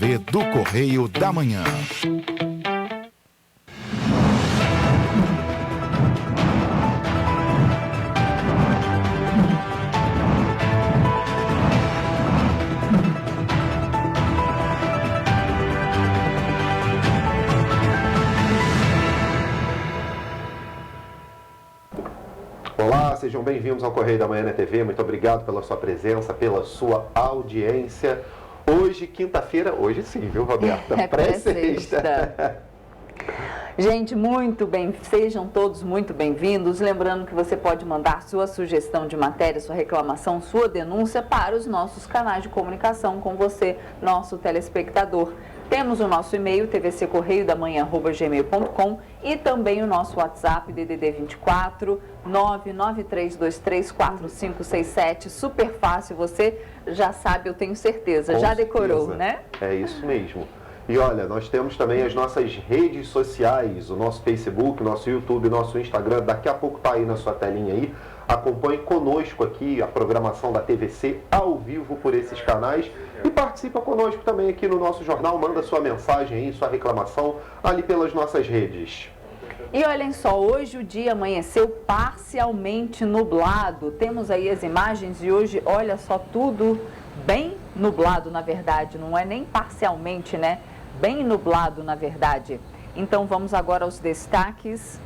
TV do Correio da Manhã. Olá, sejam bem-vindos ao Correio da Manhã na TV. Muito obrigado pela sua presença, pela sua audiência. Hoje, quinta-feira, hoje sim, viu, Roberta? Pré-sexta. Gente, muito bem, sejam todos muito bem-vindos. Lembrando que você pode mandar sua sugestão de matéria, sua reclamação, sua denúncia para os nossos canais de comunicação com você, nosso telespectador. Temos o nosso e-mail, tvccorreiodamanhã@gmail.com, e também o nosso WhatsApp, DDD 24 993234567. Super fácil, você já sabe, eu tenho certeza. Com já certeza. decorou, né? É isso mesmo. E olha, nós temos também as nossas redes sociais, o nosso Facebook, nosso YouTube, nosso Instagram. Daqui a pouco tá aí na sua telinha aí. Acompanhe conosco aqui a programação da TVC ao vivo por esses canais e participa conosco também aqui no nosso jornal. Manda sua mensagem aí, sua reclamação ali pelas nossas redes. E olhem só, hoje o dia amanheceu parcialmente nublado. Temos aí as imagens e hoje, olha só, tudo bem nublado, na verdade. Não é nem parcialmente, né? Bem nublado, na verdade. Então vamos agora aos destaques.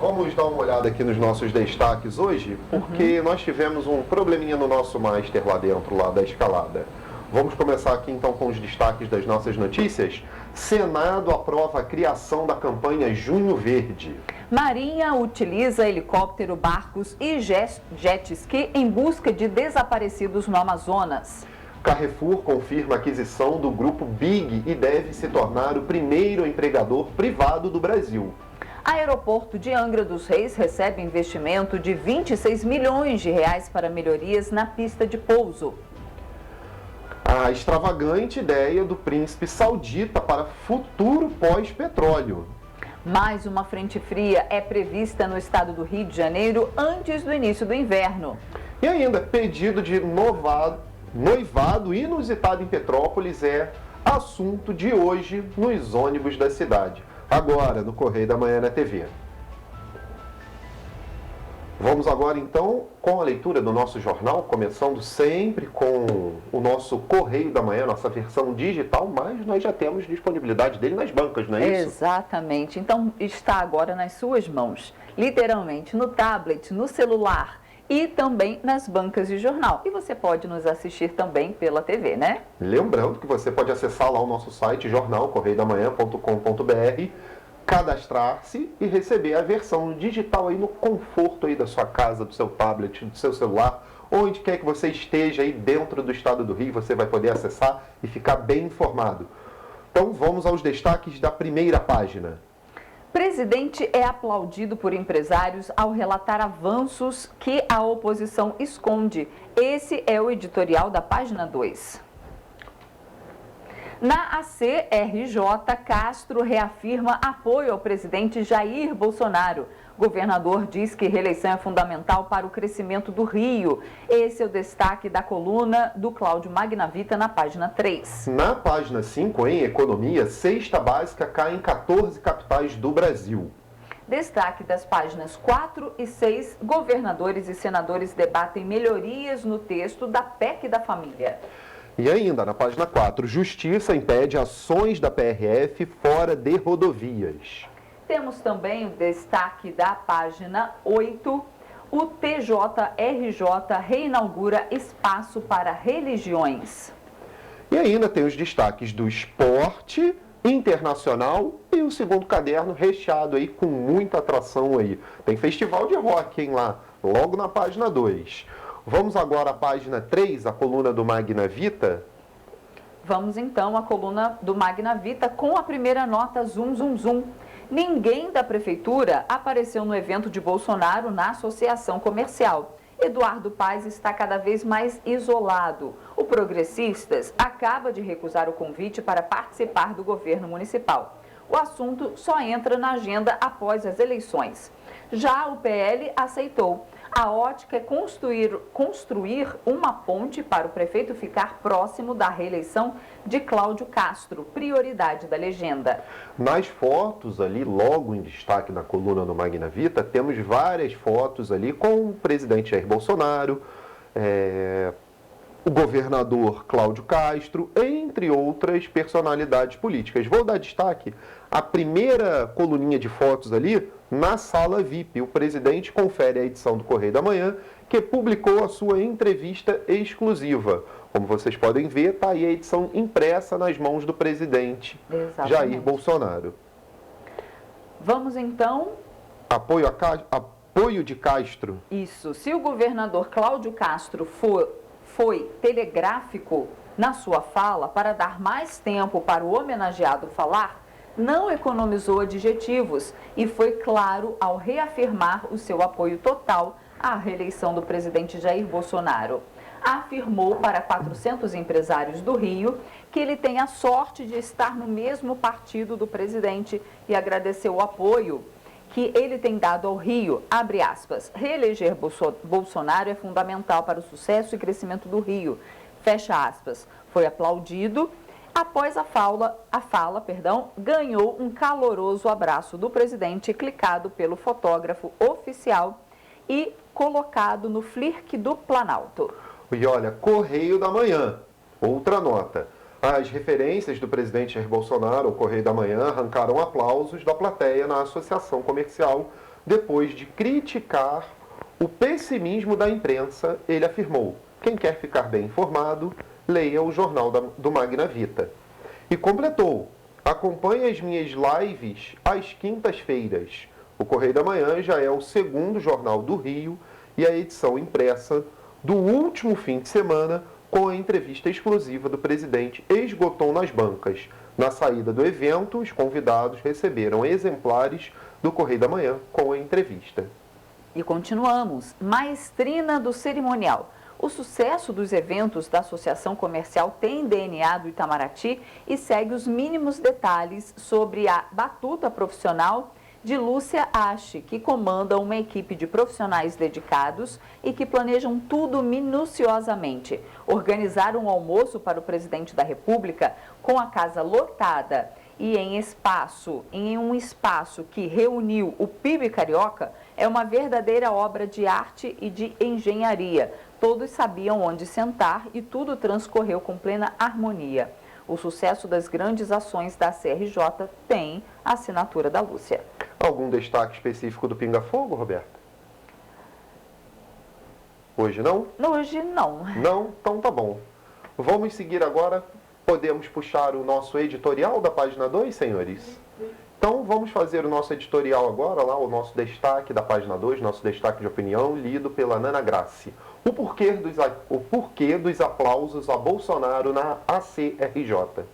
Vamos dar uma olhada aqui nos nossos destaques hoje, porque nós tivemos um probleminha no nosso master lá dentro, lá da escalada. Vamos começar aqui então com os destaques das nossas notícias. Senado aprova a criação da campanha Junho Verde. Marinha utiliza helicóptero, barcos e jet ski em busca de desaparecidos no Amazonas. Carrefour confirma a aquisição do grupo Big e deve se tornar o primeiro empregador privado do Brasil. Aeroporto de Angra dos Reis recebe investimento de 26 milhões de reais para melhorias na pista de pouso. A extravagante ideia do príncipe saudita para futuro pós-petróleo. Mais uma frente fria é prevista no estado do Rio de Janeiro antes do início do inverno. E ainda, pedido de noivado inusitado em Petrópolis é assunto de hoje nos ônibus da cidade. Agora, no Correio da Manhã na TV. Vamos agora, então, com a leitura do nosso jornal, começando sempre com o nosso Correio da Manhã, nossa versão digital, mas nós já temos disponibilidade dele nas bancas, não é isso? Exatamente. Então, está agora nas suas mãos, literalmente, no tablet, no celular e também nas bancas de jornal. E você pode nos assistir também pela TV, né? Lembrando que você pode acessar lá o nosso site, jornalcorreiodamanhã.com.br, cadastrar-se e receber a versão digital aí no conforto aí da sua casa, do seu tablet, do seu celular, onde quer que você esteja aí dentro do estado do Rio, você vai poder acessar e ficar bem informado. Então vamos aos destaques da primeira página. Presidente é aplaudido por empresários ao relatar avanços que a oposição esconde. Esse é o editorial da página 2. Na ACRJ, Castro reafirma apoio ao presidente Jair Bolsonaro. Governador diz que reeleição é fundamental para o crescimento do Rio. Esse é o destaque da coluna do Cláudio Magnavita na página 3. Na página 5, em Economia, cesta básica cai em 14 capitais do Brasil. Destaque das páginas 4 e 6, governadores e senadores debatem melhorias no texto da PEC da Família. E ainda, na página 4, Justiça impede ações da PRF fora de rodovias. Temos também o destaque da página 8, o TJRJ reinaugura espaço para religiões. E ainda tem os destaques do esporte internacional e o segundo caderno recheado aí com muita atração aí. Tem festival de rock, hein, lá, logo na página 2. Vamos agora à página 3, a coluna do Magnavita. Vamos então à coluna do Magnavita com a primeira nota Zoom, Zoom, Zoom. Ninguém da prefeitura apareceu no evento de Bolsonaro na associação comercial. Eduardo Paes está cada vez mais isolado. O Progressistas acaba de recusar o convite para participar do governo municipal. O assunto só entra na agenda após as eleições. Já o PL aceitou. A ótica é construir uma ponte para o prefeito ficar próximo da reeleição de Cláudio Castro, prioridade da legenda. Nas fotos ali, logo em destaque na coluna do Magna Vita, temos várias fotos ali com o presidente Jair Bolsonaro, o governador Cláudio Castro, entre outras personalidades políticas. Vou dar destaque à primeira coluninha de fotos ali, na sala VIP. O presidente confere a edição do Correio da Manhã, que publicou a sua entrevista exclusiva. Como vocês podem ver, está aí a edição impressa nas mãos do presidente Jair Bolsonaro. Vamos então... Apoio de Castro. Isso. Se o governador Cláudio Castro foi telegráfico na sua fala para dar mais tempo para o homenageado falar, não economizou adjetivos e foi claro ao reafirmar o seu apoio total à reeleição do presidente Jair Bolsonaro. Afirmou para 400 empresários do Rio que ele tem a sorte de estar no mesmo partido do presidente e agradeceu o apoio que ele tem dado ao Rio, abre aspas, reeleger Bolsonaro é fundamental para o sucesso e crescimento do Rio, fecha aspas. Foi aplaudido. Após a fala, ganhou um caloroso abraço do presidente, clicado pelo fotógrafo oficial e colocado no Flirk do Planalto. E olha, Correio da Manhã, outra nota. As referências do presidente Jair Bolsonaro ao Correio da Manhã arrancaram aplausos da plateia na associação comercial depois de criticar o pessimismo da imprensa. Ele afirmou: quem quer ficar bem informado, leia o jornal do Magna Vita. E completou: acompanhe as minhas lives às quintas-feiras. O Correio da Manhã já é o segundo jornal do Rio e a edição impressa do último fim de semana, com a entrevista exclusiva do presidente, esgotou nas bancas. Na saída do evento, os convidados receberam exemplares do Correio da Manhã com a entrevista. E continuamos. Maestrina do cerimonial. O sucesso dos eventos da Associação Comercial tem DNA do Itamaraty e segue os mínimos detalhes sobre a batuta profissional de Lúcia Ache, que comanda uma equipe de profissionais dedicados e que planejam tudo minuciosamente. Organizar um almoço para o presidente da República com a casa lotada e em um espaço que reuniu o PIB carioca é uma verdadeira obra de arte e de engenharia. Todos sabiam onde sentar e tudo transcorreu com plena harmonia. O sucesso das grandes ações da CRJ tem a assinatura da Lúcia. Algum destaque específico do Pinga Fogo, Roberta? Hoje não? Hoje não. Não? Então tá bom. Vamos seguir agora. Podemos puxar o nosso editorial da página 2, senhores? Então vamos fazer o nosso editorial agora, lá o nosso destaque da página 2, nosso destaque de opinião, lido pela Nana Grace. O porquê dos aplausos a Bolsonaro na ACRJ.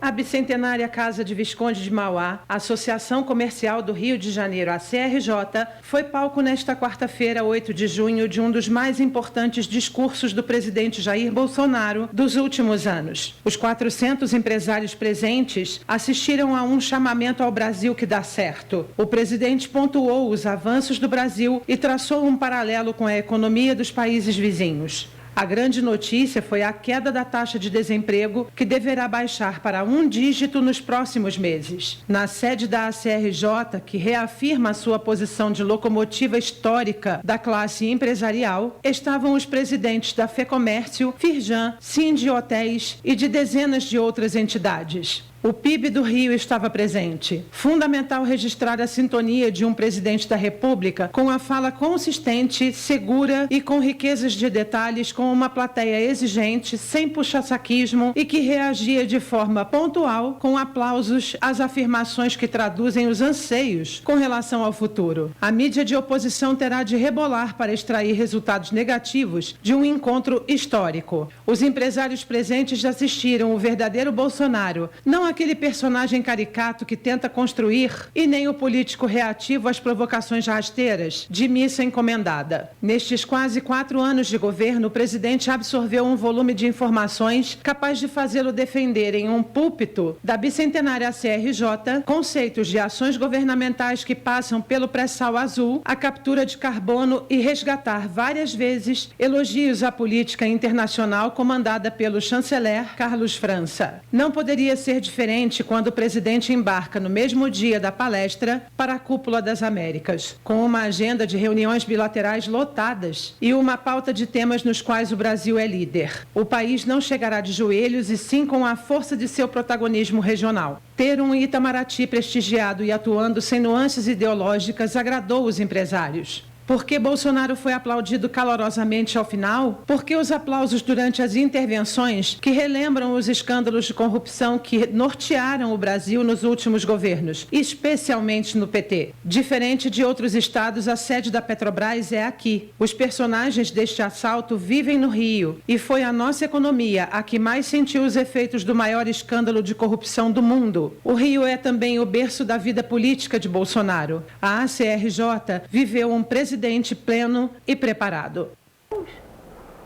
A bicentenária Casa de Visconde de Mauá, Associação Comercial do Rio de Janeiro, a CRJ, foi palco nesta quarta-feira, 8 de junho, de um dos mais importantes discursos do presidente Jair Bolsonaro dos últimos anos. Os 400 empresários presentes assistiram a um chamamento ao Brasil que dá certo. O presidente pontuou os avanços do Brasil e traçou um paralelo com a economia dos países vizinhos. A grande notícia foi a queda da taxa de desemprego, que deverá baixar para 1 dígito nos próximos meses. Na sede da ACRJ, que reafirma a sua posição de locomotiva histórica da classe empresarial, estavam os presidentes da FEComércio, Firjan, Sindi Hotéis e de dezenas de outras entidades. O PIB do Rio estava presente. Fundamental registrar a sintonia de um presidente da República com a fala consistente, segura e com riquezas de detalhes, com uma plateia exigente, sem puxa-saquismo e que reagia de forma pontual, com aplausos às afirmações que traduzem os anseios com relação ao futuro. A mídia de oposição terá de rebolar para extrair resultados negativos de um encontro histórico. Os empresários presentes assistiram o verdadeiro Bolsonaro, não aquele personagem caricato que tenta construir e nem o político reativo às provocações rasteiras de missa encomendada. Nestes quase 4 anos de governo, o presidente absorveu um volume de informações capaz de fazê-lo defender em um púlpito da bicentenária CRJ conceitos de ações governamentais que passam pelo pré-sal azul, a captura de carbono e resgatar várias vezes elogios à política internacional comandada pelo chanceler Carlos França. Não poderia ser diferente quando o presidente embarca no mesmo dia da palestra para a Cúpula das Américas, com uma agenda de reuniões bilaterais lotadas e uma pauta de temas nos quais o Brasil é líder. O país não chegará de joelhos e sim com a força de seu protagonismo regional. Ter um Itamaraty prestigiado e atuando sem nuances ideológicas agradou os empresários. Por que Bolsonaro foi aplaudido calorosamente ao final? Porque os aplausos durante as intervenções que relembram os escândalos de corrupção que nortearam o Brasil nos últimos governos, especialmente no PT. Diferente de outros estados, a sede da Petrobras é aqui. Os personagens deste assalto vivem no Rio e foi a nossa economia a que mais sentiu os efeitos do maior escândalo de corrupção do mundo. O Rio é também o berço da vida política de Bolsonaro. A ACRJ viveu um presidente pleno e preparado.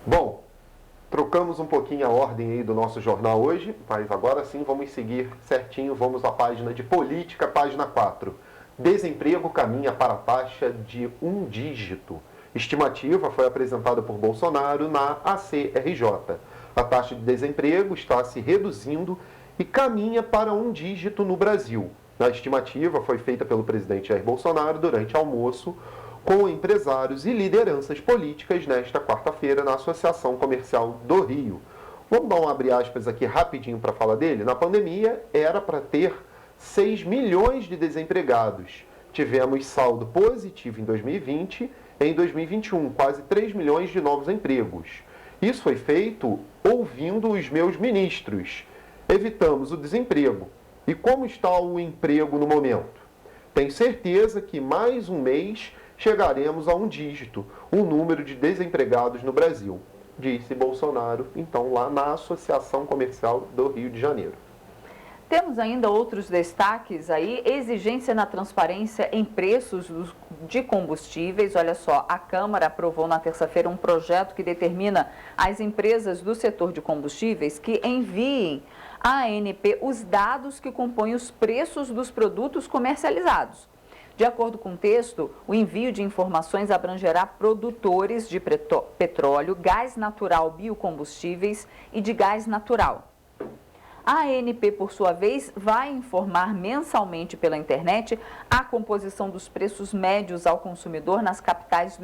Bom, trocamos um pouquinho a ordem aí do nosso jornal hoje, mas agora sim vamos seguir certinho, vamos à página de política, página 4. Desemprego caminha para a taxa de 1 dígito. Estimativa foi apresentada por Bolsonaro na ACRJ. A taxa de desemprego está se reduzindo e caminha para 1 dígito no Brasil. A estimativa foi feita pelo presidente Jair Bolsonaro durante almoço com empresários e lideranças políticas nesta quarta-feira na Associação Comercial do Rio. Vamos dar um abre aspas aqui rapidinho para falar dele. Na pandemia era para ter 6 milhões de desempregados. Tivemos saldo positivo em 2020, em 2021 quase 3 milhões de novos empregos. Isso foi feito ouvindo os meus ministros. Evitamos o desemprego. E como está o emprego no momento? Tenho certeza que mais um mês chegaremos a 1 dígito, o número de desempregados no Brasil, disse Bolsonaro, então, lá na Associação Comercial do Rio de Janeiro. Temos ainda outros destaques aí, exigência na transparência em preços de combustíveis. Olha só, a Câmara aprovou na terça-feira um projeto que determina às empresas do setor de combustíveis que enviem à ANP os dados que compõem os preços dos produtos comercializados. De acordo com o texto, o envio de informações abrangerá produtores de petróleo, gás natural, biocombustíveis e de gás natural. A ANP, por sua vez, vai informar mensalmente pela internet a composição dos preços médios ao consumidor nas capitais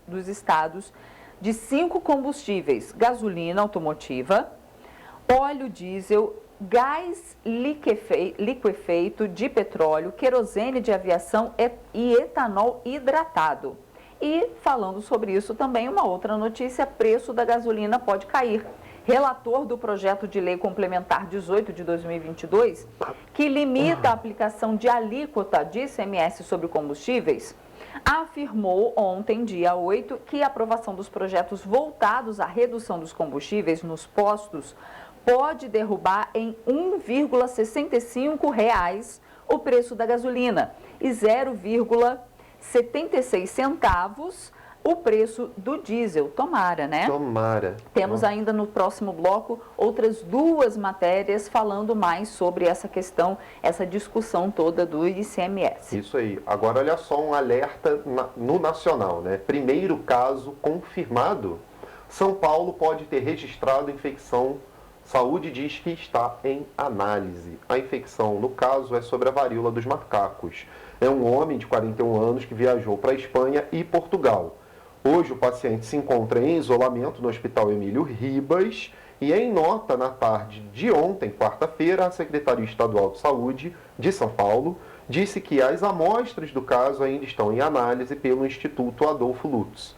dos estados de 5 combustíveis: gasolina automotiva, óleo diesel, gás liquefeito de petróleo, querosene de aviação e etanol hidratado. E falando sobre isso também, uma outra notícia: preço da gasolina pode cair. Relator do projeto de lei complementar 18 de 2022, que limita a aplicação de alíquota de ICMS sobre combustíveis, afirmou ontem, dia 8, que a aprovação dos projetos voltados à redução dos combustíveis nos postos pode derrubar em R$ 1,65 o preço da gasolina e 0,76 centavos o preço do diesel. Tomara, né? Tomara. Temos ainda no próximo bloco outras 2 matérias falando mais sobre essa questão, essa discussão toda do ICMS. Isso aí. Agora, olha só um alerta no nacional, né? Primeiro caso confirmado. São Paulo pode ter registrado infecção. Saúde diz que está em análise. A infecção, no caso, é sobre a varíola dos macacos. É um homem de 41 anos que viajou para a Espanha e Portugal. Hoje o paciente se encontra em isolamento no Hospital Emílio Ribas e em nota na tarde de ontem, quarta-feira, a Secretaria Estadual de Saúde de São Paulo disse que as amostras do caso ainda estão em análise pelo Instituto Adolfo Lutz.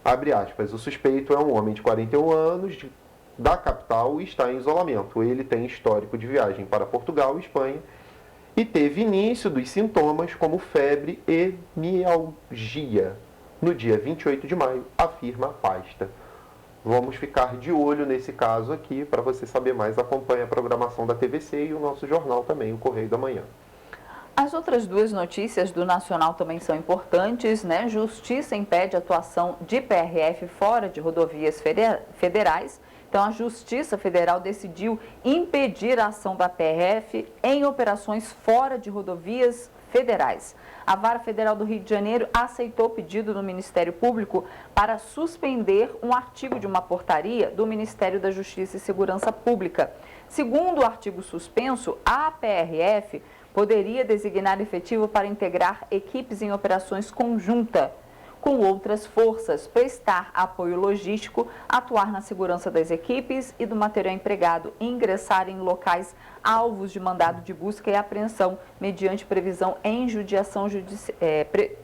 Abre aspas, o suspeito é um homem de 41 anos da capital e está em isolamento. Ele tem histórico de viagem para Portugal e Espanha e teve início dos sintomas como febre e mialgia no dia 28 de maio, afirma a pasta. Vamos ficar de olho nesse caso aqui. Para você saber mais, acompanhe a programação da TVC e o nosso jornal também, o Correio da Manhã. As outras duas notícias do Nacional também são importantes, né? Justiça impede a atuação de PRF fora de rodovias federais. Então, a Justiça Federal decidiu impedir a ação da PRF em operações fora de rodovias federais. A Vara Federal do Rio de Janeiro aceitou o pedido do Ministério Público para suspender um artigo de uma portaria do Ministério da Justiça e Segurança Pública. Segundo o artigo suspenso, a PRF poderia designar efetivo para integrar equipes em operações conjuntas com outras forças, prestar apoio logístico, atuar na segurança das equipes e do material empregado, ingressar em locais alvos de mandado de busca e apreensão, mediante previsão em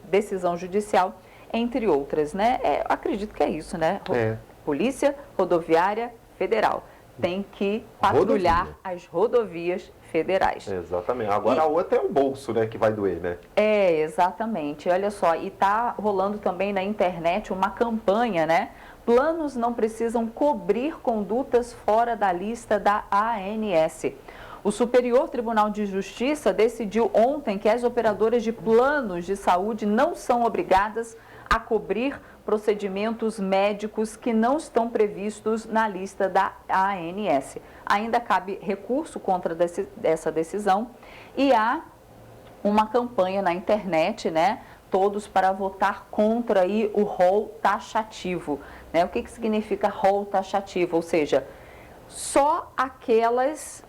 decisão judicial, entre outras, né? Acredito que é isso, né? Polícia Rodoviária Federal tem que patrulhar as rodovias federais. Exatamente. Agora a outra é o bolso, né, que vai doer, né? Exatamente. Olha só, e tá rolando também na internet uma campanha, né? Planos não precisam cobrir condutas fora da lista da ANS. O Superior Tribunal de Justiça decidiu ontem que as operadoras de planos de saúde não são obrigadas a cobrir procedimentos médicos que não estão previstos na lista da ANS. Ainda cabe recurso contra essa decisão e há uma campanha na internet, né? Todos para votar contra aí o rol taxativo, né? O que significa rol taxativo? Ou seja, só aqueles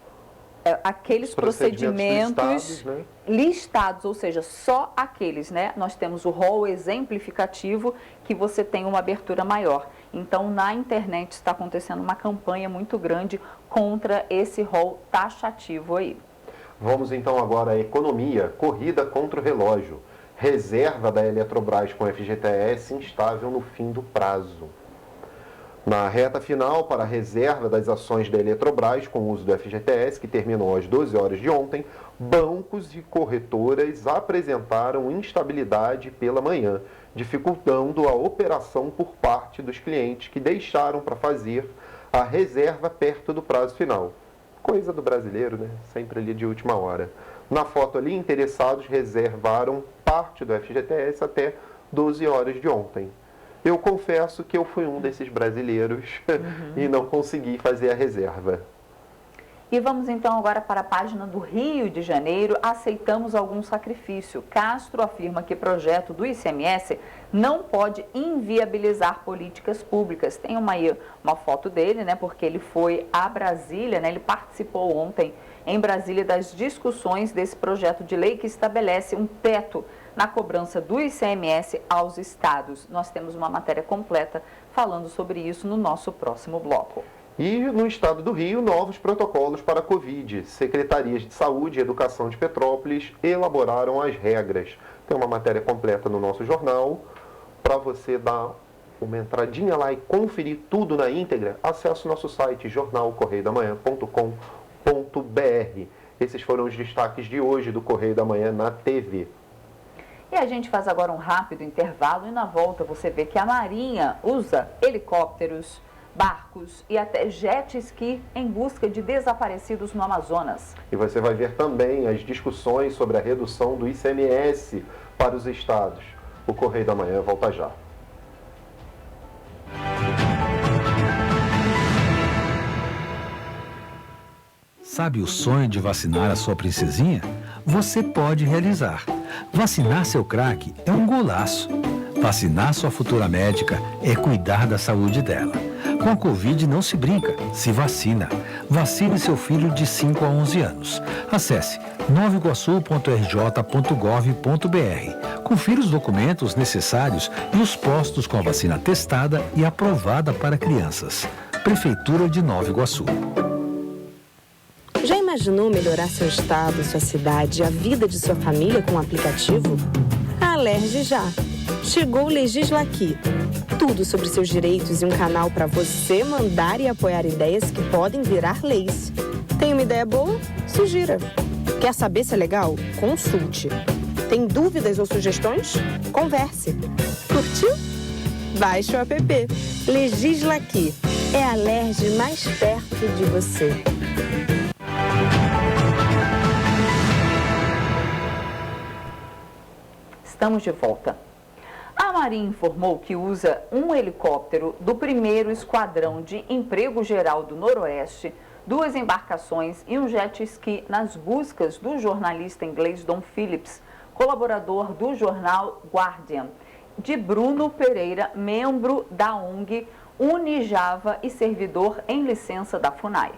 procedimentos listados, ou seja, só aqueles, né? Nós temos o rol exemplificativo que você tem uma abertura maior. Então, na internet está acontecendo uma campanha muito grande contra esse rol taxativo aí. Vamos então agora à economia, corrida contra o relógio. Reserva da Eletrobras com FGTS instável no fim do prazo. Na reta final para a reserva das ações da Eletrobras com o uso do FGTS, que terminou às 12 horas de ontem, bancos e corretoras apresentaram instabilidade pela manhã, dificultando a operação por parte dos clientes que deixaram para fazer a reserva perto do prazo final. Coisa do brasileiro, né? Sempre ali de última hora. Na foto ali, interessados reservaram parte do FGTS até 12 horas de ontem. Eu confesso que eu fui um desses brasileiros e não consegui fazer a reserva. E vamos então agora para a página do Rio de Janeiro. Aceitamos algum sacrifício. Castro afirma que projeto do ICMS não pode inviabilizar políticas públicas. Tem uma foto dele, né? Porque ele foi a Brasília, né? Ele participou ontem em Brasília das discussões desse projeto de lei que estabelece um teto na cobrança do ICMS aos estados. Nós temos uma matéria completa falando sobre isso no nosso próximo bloco. E no estado do Rio, novos protocolos para a Covid. Secretarias de Saúde e Educação de Petrópolis elaboraram as regras. Tem uma matéria completa no nosso jornal. Para você dar uma entradinha lá e conferir tudo na íntegra, acesse o nosso site jornalcorreiodamanhã.com.br. Esses foram os destaques de hoje do Correio da Manhã na TV. E a gente faz agora um rápido intervalo e na volta você vê que a Marinha usa helicópteros, barcos e até jet ski em busca de desaparecidos no Amazonas. E você vai ver também as discussões sobre a redução do ICMS para os estados. O Correio da Manhã volta já. Sabe o sonho de vacinar a sua princesinha? Você pode realizar. Vacinar seu craque é um golaço. Vacinar sua futura médica é cuidar da saúde dela. Com a Covid não se brinca, se vacina. Vacine seu filho de 5 a 11 anos. Acesse novaiguaçu.rj.gov.br. Confira os documentos necessários e os postos com a vacina testada e aprovada para crianças. Prefeitura de Nova Iguaçu. Já imaginou melhorar seu estado, sua cidade e a vida de sua família com um aplicativo? Alerge já! Chegou o Legisla Aqui. Tudo sobre seus direitos e um canal para você mandar e apoiar ideias que podem virar leis. Tem uma ideia boa? Sugira. Quer saber se é legal? Consulte. Tem dúvidas ou sugestões? Converse. Curtiu? Baixe o app. Legisla Aqui. É a Alerj mais perto de você. Estamos de volta. A Marinha informou que usa um helicóptero do 1º Esquadrão de Emprego Geral do Noroeste, 2 embarcações e um jet ski nas buscas do jornalista inglês Dom Phillips, colaborador do jornal Guardian, de Bruno Pereira, membro da ONG Unijava e servidor em licença da FUNAI.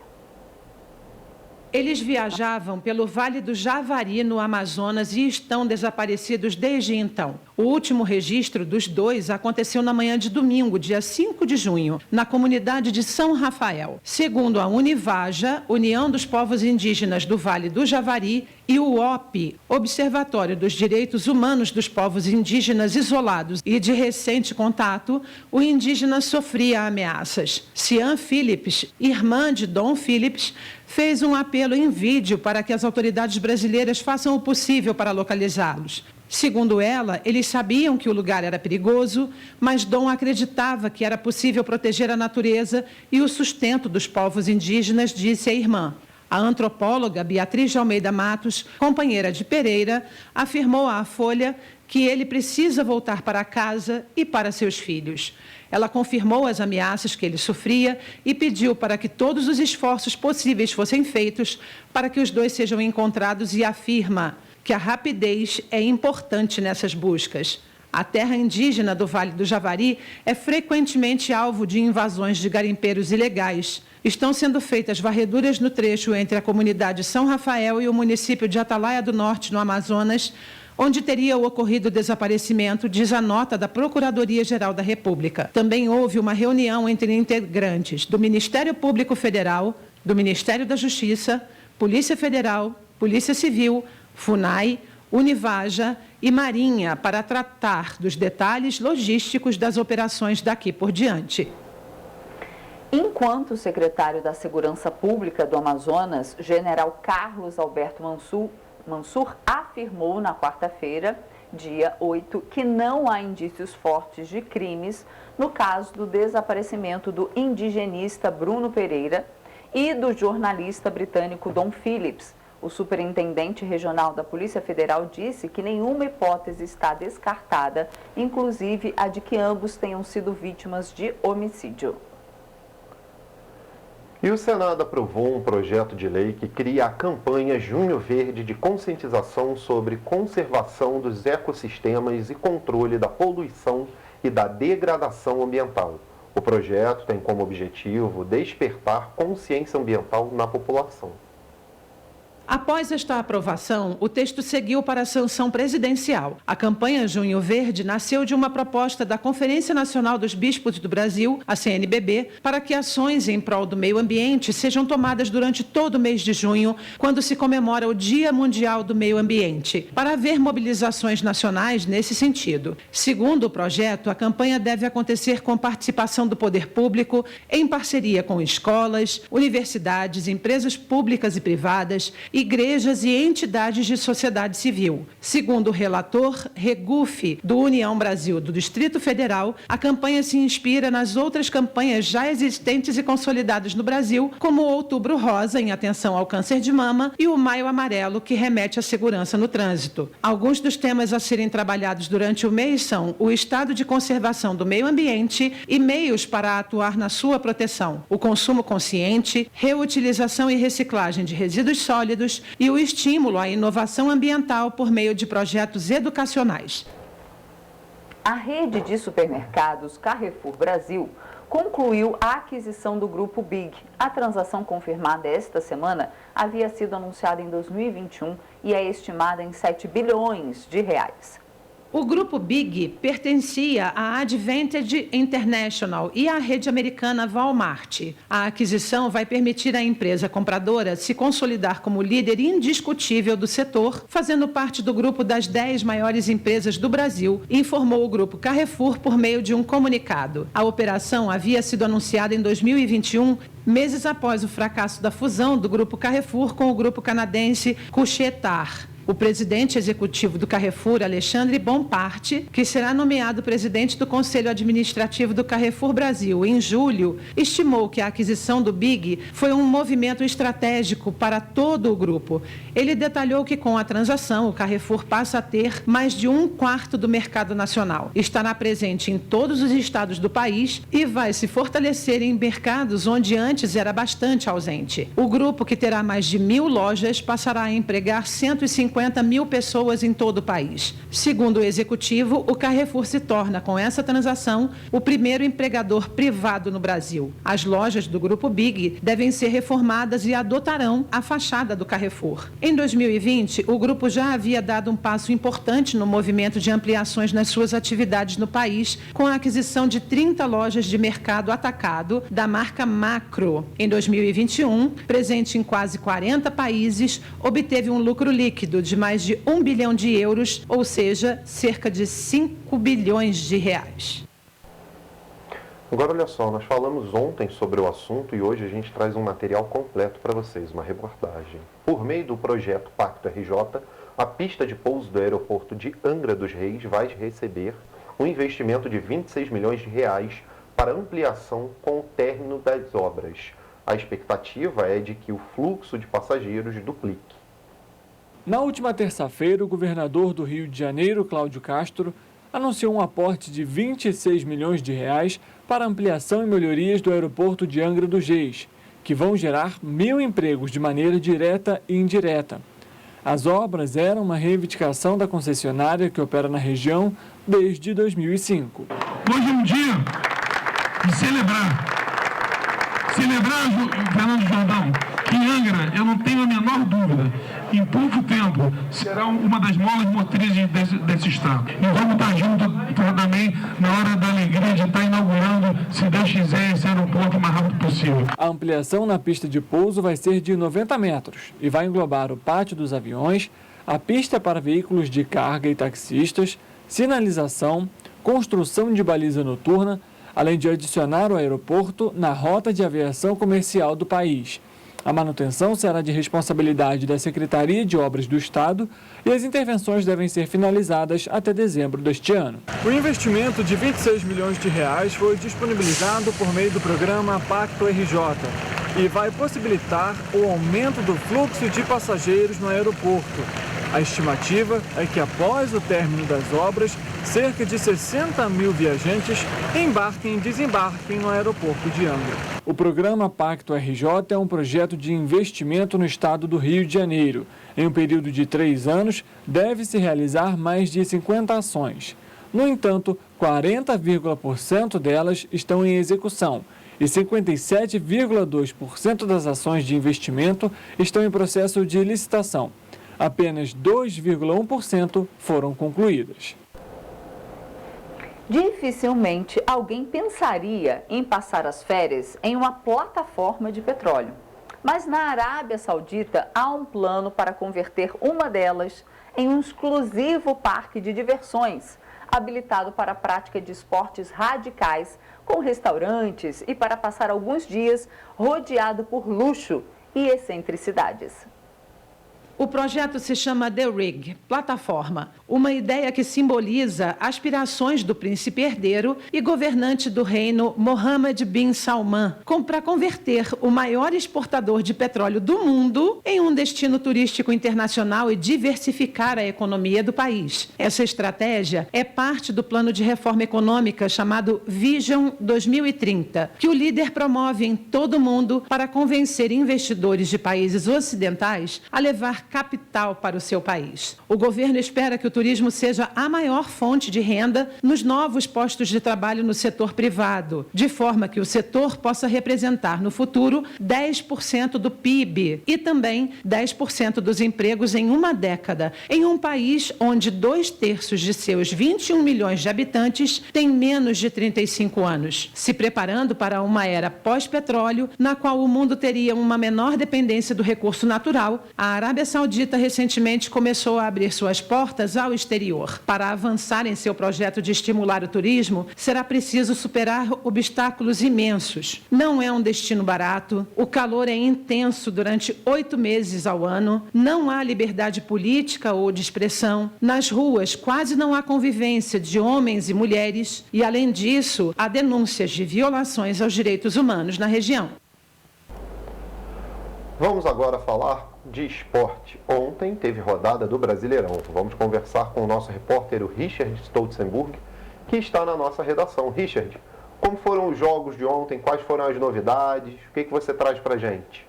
Eles viajavam pelo Vale do Javari, no Amazonas, e estão desaparecidos desde então. O último registro dos 2 aconteceu na manhã de domingo, dia 5 de junho, na comunidade de São Rafael. Segundo a Univaja, União dos Povos Indígenas do Vale do Javari, e o OP, Observatório dos Direitos Humanos dos Povos Indígenas Isolados e de recente contato, o indígena sofria ameaças. Cian Phillips, irmã de Dom Phillips, fez um apelo em vídeo para que as autoridades brasileiras façam o possível para localizá-los. Segundo ela, eles sabiam que o lugar era perigoso, mas Dom acreditava que era possível proteger a natureza e o sustento dos povos indígenas, disse a irmã. A antropóloga Beatriz de Almeida Matos, companheira de Pereira, afirmou à Folha que ele precisa voltar para casa e para seus filhos. Ela confirmou as ameaças que ele sofria e pediu para que todos os esforços possíveis fossem feitos para que os 2 sejam encontrados e afirma que a rapidez é importante nessas buscas. A terra indígena do Vale do Javari é frequentemente alvo de invasões de garimpeiros ilegais. Estão sendo feitas varreduras no trecho entre a comunidade São Rafael e o município de Atalaia do Norte, no Amazonas, onde teria ocorrido o desaparecimento, diz a nota da Procuradoria-Geral da República. Também houve uma reunião entre integrantes do Ministério Público Federal, do Ministério da Justiça, Polícia Federal, Polícia Civil, FUNAI, Univaja e Marinha para tratar dos detalhes logísticos das operações daqui por diante. Enquanto o secretário da Segurança Pública do Amazonas, general Carlos Alberto Mansur, afirmou na quarta-feira, dia 8, que não há indícios fortes de crimes no caso do desaparecimento do indigenista Bruno Pereira e do jornalista britânico Dom Phillips. O superintendente regional da Polícia Federal disse que nenhuma hipótese está descartada, inclusive a de que ambos tenham sido vítimas de homicídio. E o Senado aprovou um projeto de lei que cria a campanha Junho Verde de conscientização sobre conservação dos ecossistemas e controle da poluição e da degradação ambiental. O projeto tem como objetivo despertar consciência ambiental na população. Após esta aprovação, o texto seguiu para a sanção presidencial. A campanha Junho Verde nasceu de uma proposta da Conferência Nacional dos Bispos do Brasil, a CNBB, para que ações em prol do meio ambiente sejam tomadas durante todo o mês de junho, quando se comemora o Dia Mundial do Meio Ambiente, para haver mobilizações nacionais nesse sentido. Segundo o projeto, a campanha deve acontecer com participação do poder público, em parceria com escolas, universidades, empresas públicas e privadas, igrejas e entidades de sociedade civil. Segundo o relator Regufe, do União Brasil do Distrito Federal, a campanha se inspira nas outras campanhas já existentes e consolidadas no Brasil, como o Outubro Rosa, em atenção ao câncer de mama, e o Maio Amarelo, que remete à segurança no trânsito. Alguns dos temas a serem trabalhados durante o mês são o estado de conservação do meio ambiente e meios para atuar na sua proteção, o consumo consciente, reutilização e reciclagem de resíduos sólidos e o estímulo à inovação ambiental por meio de projetos educacionais. A rede de supermercados Carrefour Brasil concluiu a aquisição do Grupo Big. A transação confirmada esta semana havia sido anunciada em 2021 e é estimada em 7 bilhões de reais. O Grupo Big pertencia à Advantage International e à rede americana Walmart. A aquisição vai permitir à empresa compradora se consolidar como líder indiscutível do setor, fazendo parte do grupo das 10 maiores empresas do Brasil, informou o Grupo Carrefour por meio de um comunicado. A operação havia sido anunciada em 2021, meses após o fracasso da fusão do Grupo Carrefour com o grupo canadense Couche-Tard. O presidente executivo do Carrefour, Alexandre Bomparte, que será nomeado presidente do Conselho Administrativo do Carrefour Brasil em julho, estimou que a aquisição do BIG foi um movimento estratégico para todo o grupo. Ele detalhou que com a transação, o Carrefour passa a ter mais de 1/4 do mercado nacional. Estará presente em todos os estados do país e vai se fortalecer em mercados onde antes era bastante ausente. O grupo, que terá mais de 1.000 lojas, passará a empregar 150 mil pessoas em todo o país. Segundo o executivo, o Carrefour se torna, com essa transação, o primeiro empregador privado no Brasil. As lojas do Grupo BIG devem ser reformadas e adotarão a fachada do Carrefour. Em 2020, o grupo já havia dado um passo importante no movimento de ampliações nas suas atividades no país, com a aquisição de 30 lojas de mercado atacado da marca Macro. Em 2021, presente em quase 40 países, obteve um lucro líquido de mais de 1 bilhão de euros, ou seja, cerca de 5 bilhões de reais. Agora, olha só, nós falamos ontem sobre o assunto e hoje a gente traz um material completo para vocês, uma reportagem. Por meio do projeto Pacto RJ, a pista de pouso do aeroporto de Angra dos Reis vai receber um investimento de 26 milhões de reais para ampliação com o término das obras. A expectativa é de que o fluxo de passageiros duplique. Na última terça-feira, o governador do Rio de Janeiro, Cláudio Castro, anunciou um aporte de 26 milhões de reais para ampliação e melhorias do aeroporto de Angra dos Reis, que vão gerar 1.000 empregos de maneira direta e indireta. As obras eram uma reivindicação da concessionária que opera na região desde 2005. Hoje é um dia de celebrar, Fernando Jordão, que Angra, eu não tenho a menor dúvida, em pouco tempo será uma das molas motrizes desse estado. E vamos estar juntos também na hora da alegria de estar inaugurando, se Deus quiser, esse aeroporto o mais rápido possível. A ampliação na pista de pouso vai ser de 90 metros e vai englobar o pátio dos aviões, a pista para veículos de carga e taxistas, sinalização, construção de baliza noturna, além de adicionar o aeroporto na rota de aviação comercial do país. A manutenção será de responsabilidade da Secretaria de Obras do Estado e as intervenções devem ser finalizadas até dezembro deste ano. O investimento de 26 milhões de reais foi disponibilizado por meio do programa Pacto RJ e vai possibilitar o aumento do fluxo de passageiros no aeroporto. A estimativa é que, após o término das obras, cerca de 60 mil viajantes embarquem e desembarquem no aeroporto de Angra. O programa Pacto RJ é um projeto de investimento no estado do Rio de Janeiro. Em um período de 3 anos, deve-se realizar mais de 50 ações. No entanto, 40,% delas estão em execução e 57,2% das ações de investimento estão em processo de licitação. Apenas 2,1% foram concluídas. Dificilmente alguém pensaria em passar as férias em uma plataforma de petróleo. Mas na Arábia Saudita há um plano para converter uma delas em um exclusivo parque de diversões, habilitado para a prática de esportes radicais, com restaurantes e para passar alguns dias rodeado por luxo e excentricidades. O projeto se chama The Rig, plataforma, uma ideia que simboliza aspirações do príncipe herdeiro e governante do reino Mohammed bin Salman, para converter o maior exportador de petróleo do mundo em um destino turístico internacional e diversificar a economia do país. Essa estratégia é parte do plano de reforma econômica chamado Vision 2030, que o líder promove em todo o mundo para convencer investidores de países ocidentais a levar capital para o seu país. O governo espera que o turismo seja a maior fonte de renda nos novos postos de trabalho no setor privado, de forma que o setor possa representar no futuro 10% do PIB e também 10% dos empregos em uma década, em um país onde 2/3 de seus 21 milhões de habitantes têm menos de 35 anos, se preparando para uma era pós-petróleo, na qual o mundo teria uma menor dependência do recurso natural. A Arábia Saudita recentemente começou a abrir suas portas ao exterior. Para avançar em seu projeto de estimular o turismo, será preciso superar obstáculos imensos. Não é um destino barato, o calor é intenso durante 8 meses ao ano, não há liberdade política ou de expressão, nas ruas quase não há convivência de homens e mulheres e, além disso, há denúncias de violações aos direitos humanos na região. Vamos agora falar de esporte. Ontem teve rodada do Brasileirão. Vamos conversar com o nosso repórter, o Richard Stolzenburg, que está na nossa redação. Richard, como foram os jogos de ontem? Quais foram as novidades? O que você traz para a gente?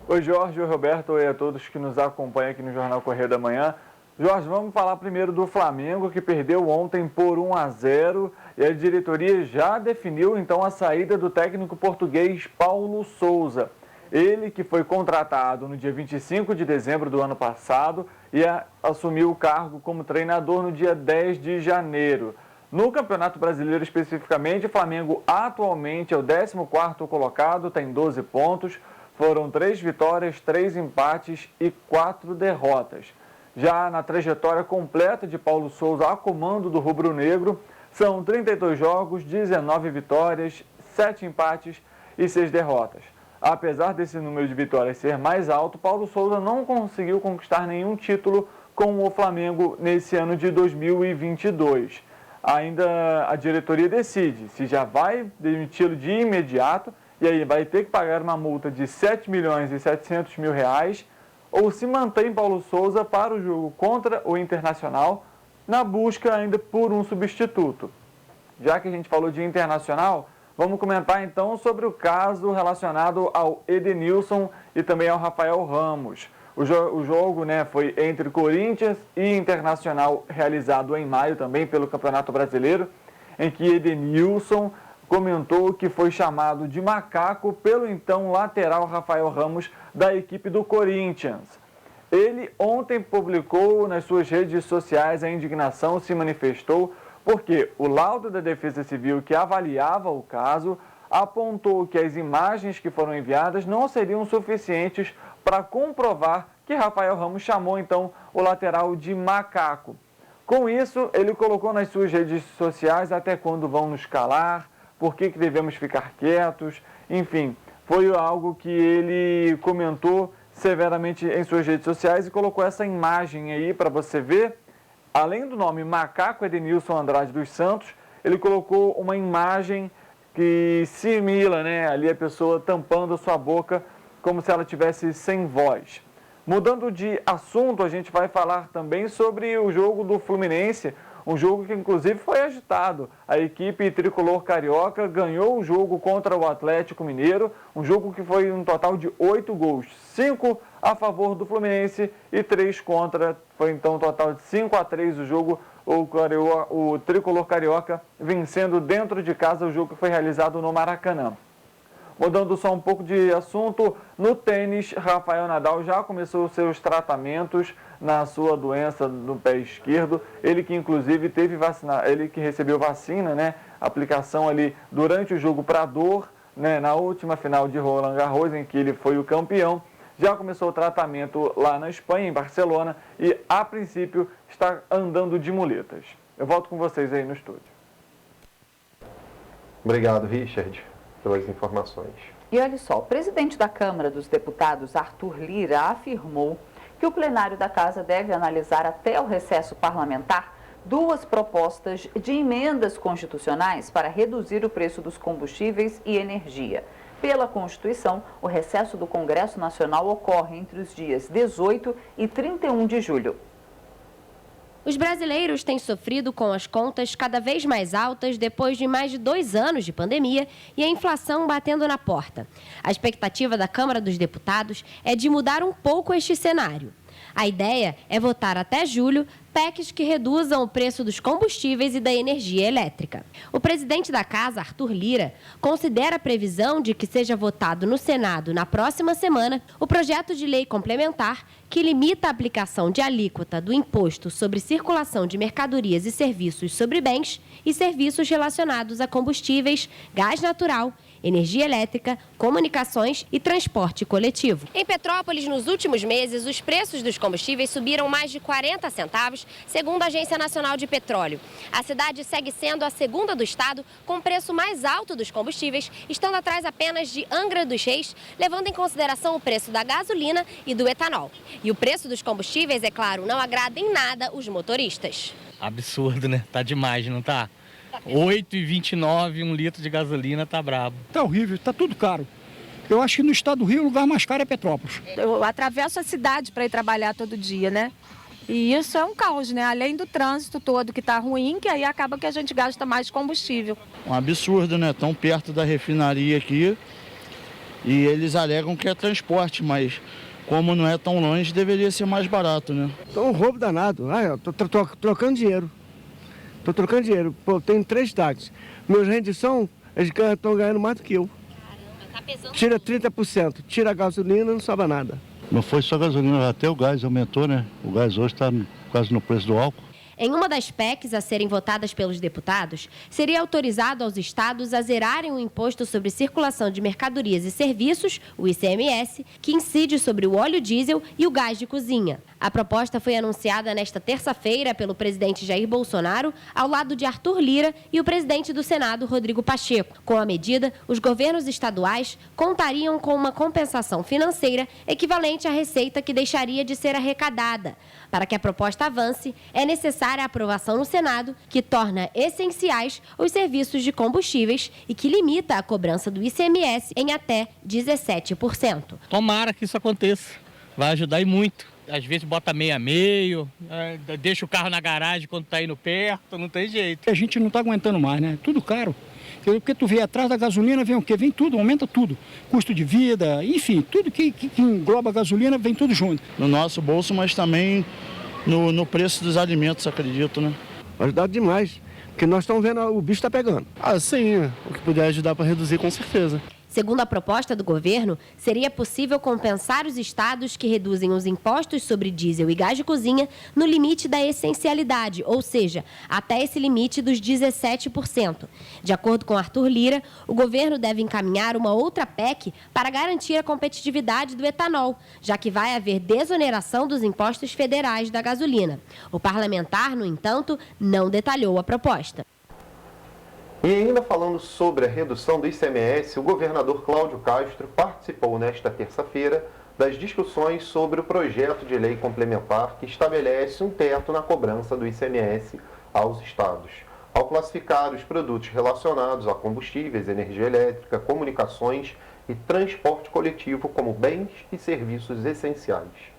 Oi, Jorge, oi, Roberto, oi a todos que nos acompanham aqui no Jornal Correio da Manhã. Jorge, vamos falar primeiro do Flamengo, que perdeu ontem por 1-0 e a diretoria já definiu então a saída do técnico português Paulo Sousa. Ele que foi contratado no dia 25 de dezembro do ano passado e assumiu o cargo como treinador no dia 10 de janeiro. No Campeonato Brasileiro especificamente, o Flamengo atualmente é o 14º colocado, tem 12 pontos. Foram 3 vitórias, 3 empates e 4 derrotas. Já na trajetória completa de Paulo Sousa a comando do rubro-negro, são 32 jogos, 19 vitórias, 7 empates e 6 derrotas. Apesar desse número de vitórias ser mais alto, Paulo Sousa não conseguiu conquistar nenhum título com o Flamengo nesse ano de 2022. Ainda a diretoria decide se já vai demiti-lo de imediato e aí vai ter que pagar uma multa de 7 milhões e 700 mil reais ou se mantém Paulo Sousa para o jogo contra o Internacional na busca ainda por um substituto. Já que a gente falou de Internacional, vamos comentar então sobre o caso relacionado ao Edenilson e também ao Rafael Ramos. O jogo foi entre Corinthians e Internacional, realizado em maio também pelo Campeonato Brasileiro, em que Edenilson comentou que foi chamado de macaco pelo então lateral Rafael Ramos da equipe do Corinthians. Ele ontem publicou nas suas redes sociais a indignação, se manifestou porque o laudo da Defesa Civil que avaliava o caso apontou que as imagens que foram enviadas não seriam suficientes para comprovar que Rafael Ramos chamou então o lateral de macaco. Com isso, ele colocou nas suas redes sociais até quando vão nos calar, por que devemos ficar quietos, enfim, foi algo que ele comentou severamente em suas redes sociais e colocou essa imagem aí para você ver. Além do nome Macaco Edenilson Andrade dos Santos, ele colocou uma imagem que simila, ali a pessoa tampando a sua boca como se ela tivesse sem voz. Mudando de assunto, a gente vai falar também sobre o jogo do Fluminense, um jogo que inclusive foi agitado. A equipe tricolor carioca ganhou o jogo contra o Atlético Mineiro, um jogo que foi um total de 8 gols, 5 a favor do Fluminense e 3 contra, foi então um total de 5-3 o jogo, o tricolor carioca vencendo dentro de casa o jogo que foi realizado no Maracanã. Mudando só um pouco de assunto, no tênis, Rafael Nadal já começou seus tratamentos na sua doença no pé esquerdo. Ele que inclusive teve ele que recebeu vacina, aplicação ali durante o jogo para dor, na última final de Roland Garros, em que ele foi o campeão. Já começou o tratamento lá na Espanha, em Barcelona, e a princípio está andando de muletas. Eu volto com vocês aí no estúdio. Obrigado, Richard, pelas informações. E olha só, o presidente da Câmara dos Deputados, Arthur Lira, afirmou que o plenário da Casa deve analisar até o recesso parlamentar 2 propostas de emendas constitucionais para reduzir o preço dos combustíveis e energia. Pela Constituição, o recesso do Congresso Nacional ocorre entre os dias 18 e 31 de julho. Os brasileiros têm sofrido com as contas cada vez mais altas depois de mais de 2 anos de pandemia e a inflação batendo na porta. A expectativa da Câmara dos Deputados é de mudar um pouco este cenário. A ideia é votar até julho PECs que reduzam o preço dos combustíveis e da energia elétrica. O presidente da Casa, Arthur Lira, considera a previsão de que seja votado no Senado na próxima semana o projeto de lei complementar que limita a aplicação de alíquota do Imposto sobre Circulação de Mercadorias e Serviços sobre Bens e serviços relacionados a combustíveis, gás natural energia elétrica, comunicações e transporte coletivo. Em Petrópolis, nos últimos meses, os preços dos combustíveis subiram mais de 40 centavos, segundo a Agência Nacional de Petróleo. A cidade segue sendo a segunda do estado com o preço mais alto dos combustíveis, estando atrás apenas de Angra dos Reis, levando em consideração o preço da gasolina e do etanol. E o preço dos combustíveis, é claro, não agrada em nada os motoristas. Absurdo, né? Tá demais, não tá? 8,29 um litro de gasolina, tá brabo. Tá horrível, tá tudo caro. Eu acho que no estado do Rio o lugar mais caro é Petrópolis. Eu atravesso a cidade para ir trabalhar todo dia, né? E isso é um caos, né? Além do trânsito todo que tá ruim, que aí acaba que a gente gasta mais combustível. Um absurdo, né? Tão perto da refinaria aqui e eles alegam que é transporte, mas como não é tão longe, deveria ser mais barato, né? É um roubo danado. Eu tô trocando dinheiro. Tô trocando dinheiro. Pô, tenho 3 táxis. Meus rendição, eles estão ganhando mais do que eu. Caramba, tá pesando. Tira 30%, tira a gasolina, não sobra nada. Não foi só a gasolina, até o gás aumentou, né? O gás hoje está quase no preço do álcool. Em uma das PECs a serem votadas pelos deputados, seria autorizado aos estados a zerarem o Imposto sobre Circulação de Mercadorias e Serviços, o ICMS, que incide sobre o óleo diesel e o gás de cozinha. A proposta foi anunciada nesta terça-feira pelo presidente Jair Bolsonaro, ao lado de Arthur Lira e o presidente do Senado, Rodrigo Pacheco. Com a medida, os governos estaduais contariam com uma compensação financeira equivalente à receita que deixaria de ser arrecadada. Para que a proposta avance, é necessária a aprovação no Senado, que torna essenciais os serviços de combustíveis e que limita a cobrança do ICMS em até 17%. Tomara que isso aconteça, vai ajudar e muito. Às vezes bota meio a meio, deixa o carro na garagem quando está indo perto, não tem jeito. A gente não está aguentando mais, né? Tudo caro. Porque tu vê atrás da gasolina, vem o quê? Vem tudo, aumenta tudo. Custo de vida, enfim, tudo que engloba a gasolina, vem tudo junto. No nosso bolso, mas também no preço dos alimentos, acredito, né? Vai ajudar demais, porque nós estamos vendo o bicho está pegando. Sim, o que puder ajudar para reduzir, com certeza. Segundo a proposta do governo, seria possível compensar os estados que reduzem os impostos sobre diesel e gás de cozinha no limite da essencialidade, ou seja, até esse limite dos 17%. De acordo com Arthur Lira, o governo deve encaminhar uma outra PEC para garantir a competitividade do etanol, já que vai haver desoneração dos impostos federais da gasolina. O parlamentar, no entanto, não detalhou a proposta. E ainda falando sobre a redução do ICMS, o governador Cláudio Castro participou nesta terça-feira das discussões sobre o projeto de lei complementar que estabelece um teto na cobrança do ICMS aos estados, ao classificar os produtos relacionados a combustíveis, energia elétrica, comunicações e transporte coletivo como bens e serviços essenciais.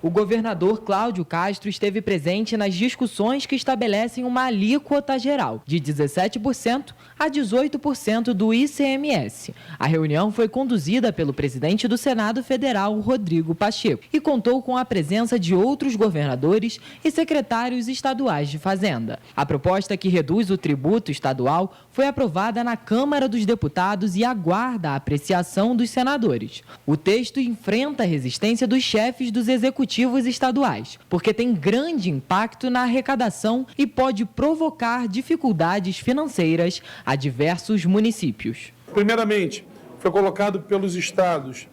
O governador Cláudio Castro esteve presente nas discussões que estabelecem uma alíquota geral de 17% a 18% do ICMS. A reunião foi conduzida pelo presidente do Senado Federal, Rodrigo Pacheco, e contou com a presença de outros governadores e secretários estaduais de Fazenda. A proposta que reduz o tributo estadual foi aprovada na Câmara dos Deputados e aguarda a apreciação dos senadores. O texto enfrenta a resistência dos chefes dos executivos estaduais, porque tem grande impacto na arrecadação e pode provocar dificuldades financeiras a diversos municípios. Primeiramente, foi colocado pelos estados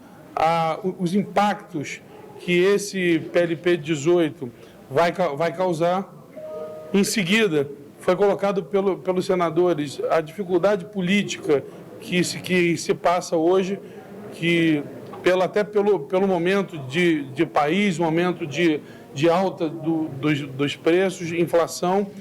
os impactos que esse PLP 18 vai causar. Em seguida, foi colocado pelos senadores a dificuldade política que se passa hoje, até pelo momento de país, momento de alta dos preços, inflação.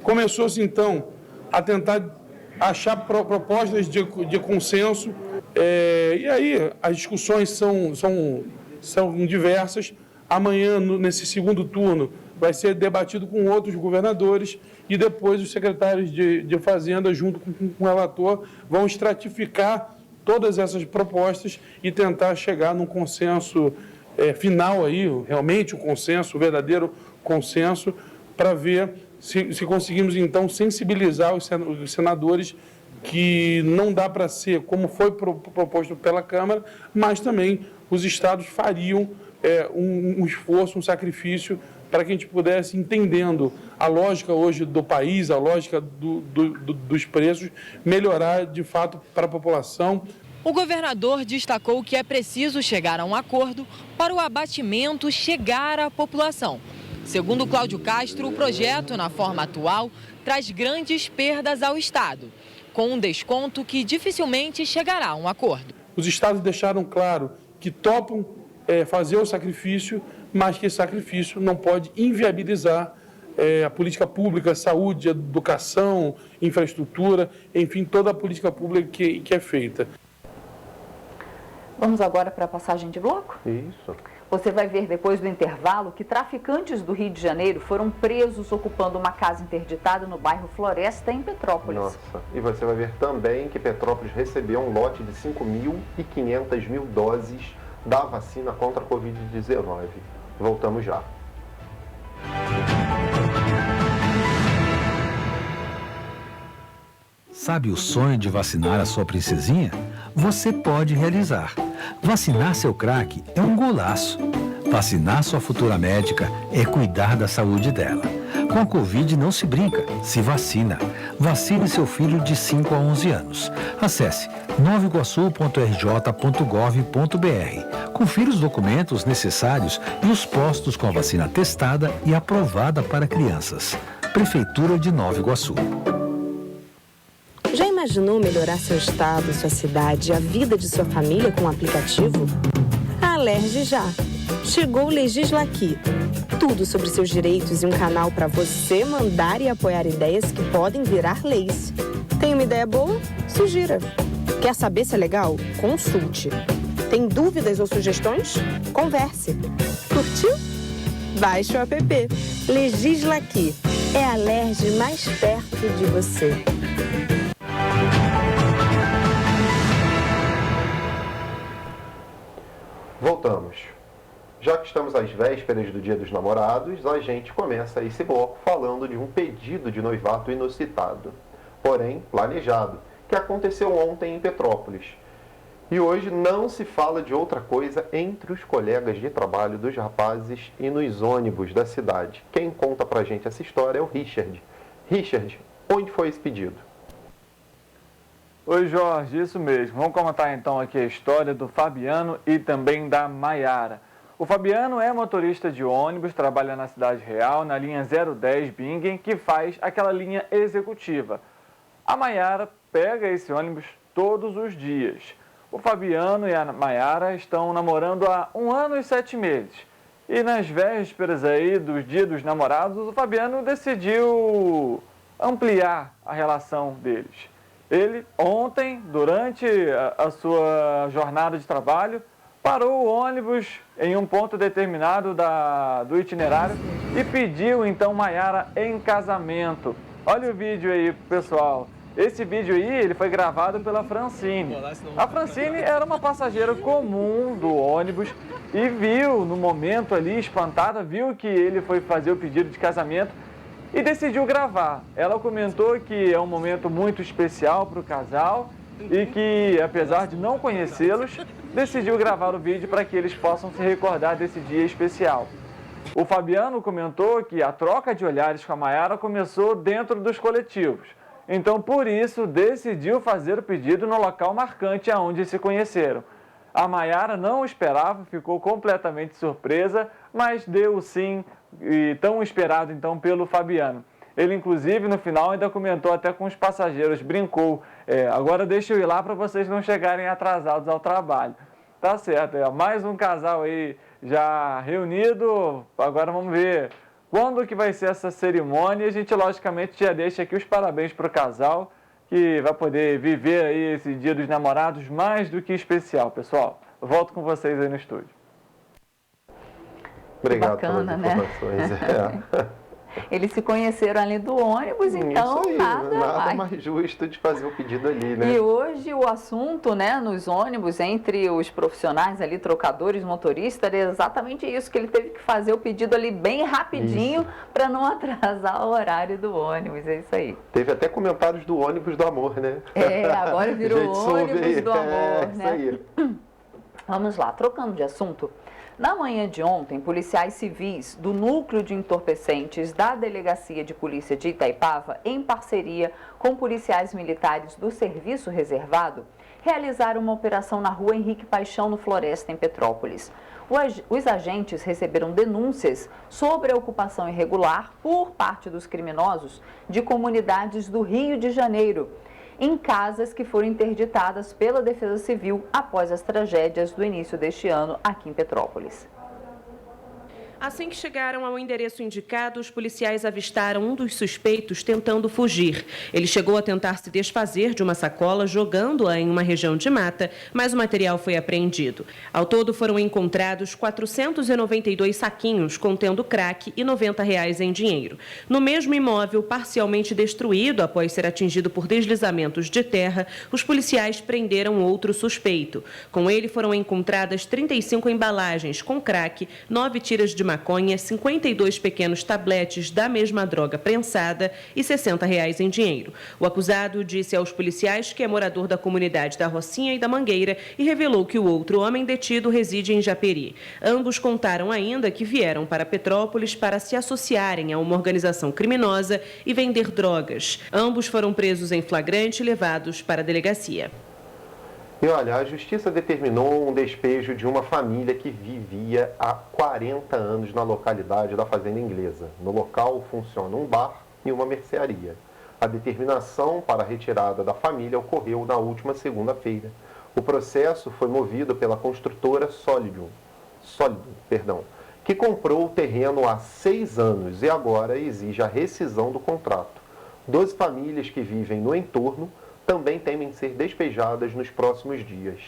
Começou-se, então, a tentar achar propostas de consenso. E aí, as discussões são diversas. Amanhã, nesse segundo turno, vai ser debatido com outros governadores e depois os secretários de Fazenda, junto com o relator, vão estratificar todas essas propostas e tentar chegar num consenso final aí, realmente um consenso, um verdadeiro consenso, para ver se conseguimos então sensibilizar os senadores que não dá para ser como foi proposto pela Câmara, mas também os estados fariam um esforço, um sacrifício para que a gente pudesse, entendendo a lógica hoje do país, a lógica dos preços, melhorar de fato para a população. O governador destacou que é preciso chegar a um acordo para o abatimento chegar à população. Segundo Cláudio Castro, o projeto, na forma atual, traz grandes perdas ao Estado, com um desconto que dificilmente chegará a um acordo. Os estados deixaram claro que topam fazer o sacrifício, mas que esse sacrifício não pode inviabilizar a política pública, saúde, educação, infraestrutura, enfim, toda a política pública que é feita. Vamos agora para a passagem de bloco? Isso. Você vai ver depois do intervalo que traficantes do Rio de Janeiro foram presos ocupando uma casa interditada no bairro Floresta, em Petrópolis. Nossa, e você vai ver também que Petrópolis recebeu um lote de 5.500 doses da vacina contra a Covid-19. Voltamos já. Sabe o sonho de vacinar a sua princesinha? Você pode realizar. Vacinar seu craque é um golaço. Vacinar sua futura médica é cuidar da saúde dela. Com a Covid não se brinca, se vacina. Vacine seu filho de 5 a 11 anos. Acesse novaiguaçu.rj.gov.br. Confira os documentos necessários e os postos com a vacina testada e aprovada para crianças. Prefeitura de Nova Iguaçu. Já imaginou melhorar seu estado, sua cidade, a vida de sua família com o aplicativo? A Alerj já. Chegou o Legislaqui. Tudo sobre seus direitos e um canal para você mandar e apoiar ideias que podem virar leis. Tem uma ideia boa? Sugira. Quer saber se é legal? Consulte. Tem dúvidas ou sugestões? Converse. Curtiu? Baixe o app. Legislaqui. É a Alerj mais perto de você. Voltamos. Já que estamos às vésperas do Dia dos Namorados, a gente começa esse bloco falando de um pedido de noivado inusitado, porém planejado, que aconteceu ontem em Petrópolis. E hoje não se fala de outra coisa entre os colegas de trabalho dos rapazes e nos ônibus da cidade. Quem conta pra gente essa história é o Richard. Richard, onde foi esse pedido? Oi, Jorge, isso mesmo. Vamos comentar então aqui a história do Fabiano e também da Maiara. O Fabiano é motorista de ônibus, trabalha na Cidade Real, na linha 010 Bingen, que faz aquela linha executiva. A Maiara pega esse ônibus todos os dias. O Fabiano e a Maiara estão namorando há 1 ano e 7 meses. E nas vésperas aí do Dia dos Namorados, o Fabiano decidiu ampliar a relação deles. Ele, ontem, durante a sua jornada de trabalho, parou o ônibus em um ponto determinado do itinerário e pediu, então, Maiara em casamento. Olha o vídeo aí, pessoal. Esse vídeo aí, ele foi gravado pela Francine. A Francine era uma passageira comum do ônibus e viu, no momento ali, espantada, viu que ele foi fazer o pedido de casamento e decidiu gravar. Ela comentou que é um momento muito especial para o casal e que, apesar de não conhecê-los, decidiu gravar o vídeo para que eles possam se recordar desse dia especial. O Fabiano comentou que a troca de olhares com a Maiara começou dentro dos coletivos. Então, por isso, decidiu fazer o pedido no local marcante aonde se conheceram. A Maiara não esperava, ficou completamente surpresa, mas deu sim, e tão esperado então pelo Fabiano. Ele, inclusive, no final ainda comentou até com os passageiros, brincou, agora deixa eu ir lá para vocês não chegarem atrasados ao trabalho. Tá certo, mais um casal aí já reunido, agora vamos ver quando que vai ser essa cerimônia. A gente, logicamente, já deixa aqui os parabéns para o casal, que vai poder viver aí esse Dia dos Namorados mais do que especial, pessoal. Eu volto com vocês aí no estúdio. Obrigado bacana, pelas informações. Né? Eles se conheceram ali do ônibus, então aí, nada mais justo de fazer o pedido ali, né? E hoje o assunto, né, nos ônibus, entre os profissionais ali, trocadores, motoristas, era exatamente isso, que ele teve que fazer o pedido ali bem rapidinho para não atrasar o horário do ônibus, é isso aí. Teve até comentários do ônibus do amor, né? Agora virou ônibus do amor, isso né? aí. Vamos lá, trocando de assunto. Na manhã de ontem, policiais civis do Núcleo de Entorpecentes da Delegacia de Polícia de Itaipava, em parceria com policiais militares do Serviço Reservado, realizaram uma operação na rua Henrique Paixão, no Floresta, em Petrópolis. Os agentes receberam denúncias sobre a ocupação irregular por parte dos criminosos de comunidades do Rio de Janeiro, em casas que foram interditadas pela Defesa Civil após as tragédias do início deste ano aqui em Petrópolis. Assim que chegaram ao endereço indicado, os policiais avistaram um dos suspeitos tentando fugir. Ele chegou a tentar se desfazer de uma sacola, jogando-a em uma região de mata, mas o material foi apreendido. Ao todo, foram encontrados 492 saquinhos contendo crack e R$ 90 em dinheiro. No mesmo imóvel, parcialmente destruído após ser atingido por deslizamentos de terra, os policiais prenderam outro suspeito. Com ele, foram encontradas 35 embalagens com crack, 9 tiras de maconha, 52 pequenos tabletes da mesma droga prensada e R$ 60 em dinheiro. O acusado disse aos policiais que é morador da comunidade da Rocinha e da Mangueira e revelou que o outro homem detido reside em Japeri. Ambos contaram ainda que vieram para Petrópolis para se associarem a uma organização criminosa e vender drogas. Ambos foram presos em flagrante e levados para a delegacia. E olha, a Justiça determinou um despejo de uma família que vivia há 40 anos na localidade da Fazenda Inglesa. No local funciona um bar e uma mercearia. A determinação para a retirada da família ocorreu na última segunda-feira. O processo foi movido pela construtora Sólido, que comprou o terreno há 6 anos e agora exige a rescisão do contrato. 12 famílias que vivem no entorno também temem ser despejadas nos próximos dias.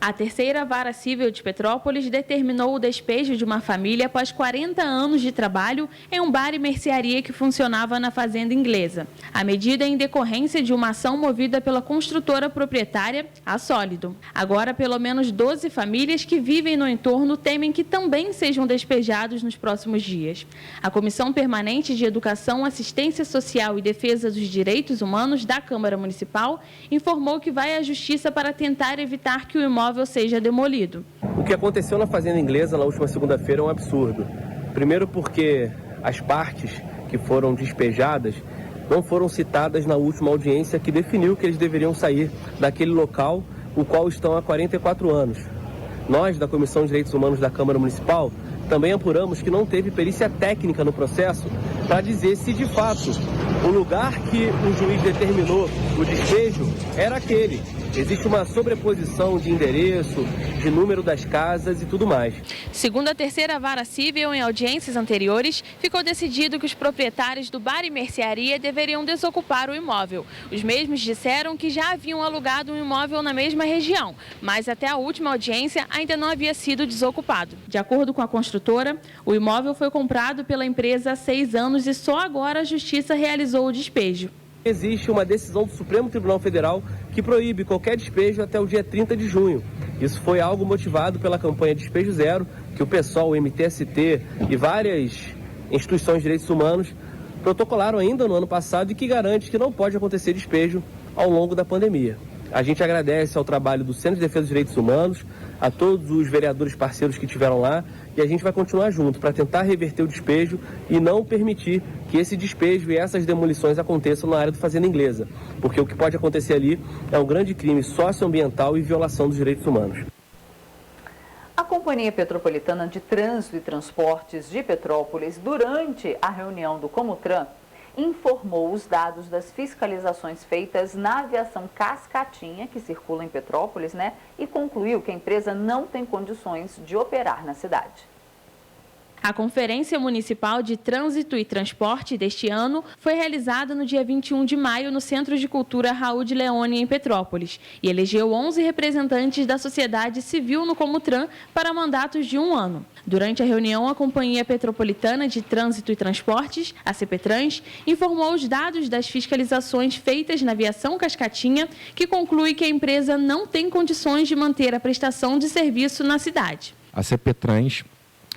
A terceira vara civil de Petrópolis determinou o despejo de uma família após 40 anos de trabalho em um bar e mercearia que funcionava na Fazenda Inglesa. A medida é em decorrência de uma ação movida pela construtora proprietária, a Sólido. Agora, pelo menos 12 famílias que vivem no entorno temem que também sejam despejados nos próximos dias. A Comissão Permanente de Educação, Assistência Social e Defesa dos Direitos Humanos da Câmara Municipal informou que vai à Justiça para tentar evitar que o imóvel seja demolido. O que aconteceu na Fazenda Inglesa na última segunda-feira é um absurdo. Primeiro porque as partes que foram despejadas não foram citadas na última audiência que definiu que eles deveriam sair daquele local, o qual estão há 44 anos. Nós, da Comissão de Direitos Humanos da Câmara Municipal, também apuramos que não teve perícia técnica no processo para dizer se, de fato, o lugar que o juiz determinou o despejo era aquele. Existe uma sobreposição de endereço, de número das casas e tudo mais. Segundo a terceira vara civil, em audiências anteriores, ficou decidido que os proprietários do bar e mercearia deveriam desocupar o imóvel. Os mesmos disseram que já haviam alugado um imóvel na mesma região, mas até a última audiência ainda não havia sido desocupado. De acordo com a construtora, o imóvel foi comprado pela empresa há 6 anos e só agora a Justiça realizou o despejo. Existe uma decisão do Supremo Tribunal Federal que proíbe qualquer despejo até o dia 30 de junho. Isso foi algo motivado pela campanha Despejo Zero, que o PSOL, o MTST e várias instituições de direitos humanos protocolaram ainda no ano passado e que garante que não pode acontecer despejo ao longo da pandemia. A gente agradece ao trabalho do Centro de Defesa dos Direitos Humanos, a todos os vereadores parceiros que estiveram lá, e a gente vai continuar junto para tentar reverter o despejo e não permitir que esse despejo e essas demolições aconteçam na área do Fazenda Inglesa, porque o que pode acontecer ali é um grande crime socioambiental e violação dos direitos humanos. A Companhia Petropolitana de Trânsito e Transportes de Petrópolis, durante a reunião do Comutran, informou os dados das fiscalizações feitas na aviação Cascatinha, que circula em Petrópolis, e concluiu que a empresa não tem condições de operar na cidade. A Conferência Municipal de Trânsito e Transporte deste ano foi realizada no dia 21 de maio no Centro de Cultura Raul de Leone, em Petrópolis, e elegeu 11 representantes da sociedade civil no Comutran para mandatos de 1 ano. Durante a reunião, a Companhia Petropolitana de Trânsito e Transportes, a CPTrans, informou os dados das fiscalizações feitas na aviação Cascatinha, que conclui que a empresa não tem condições de manter a prestação de serviço na cidade. A CPTrans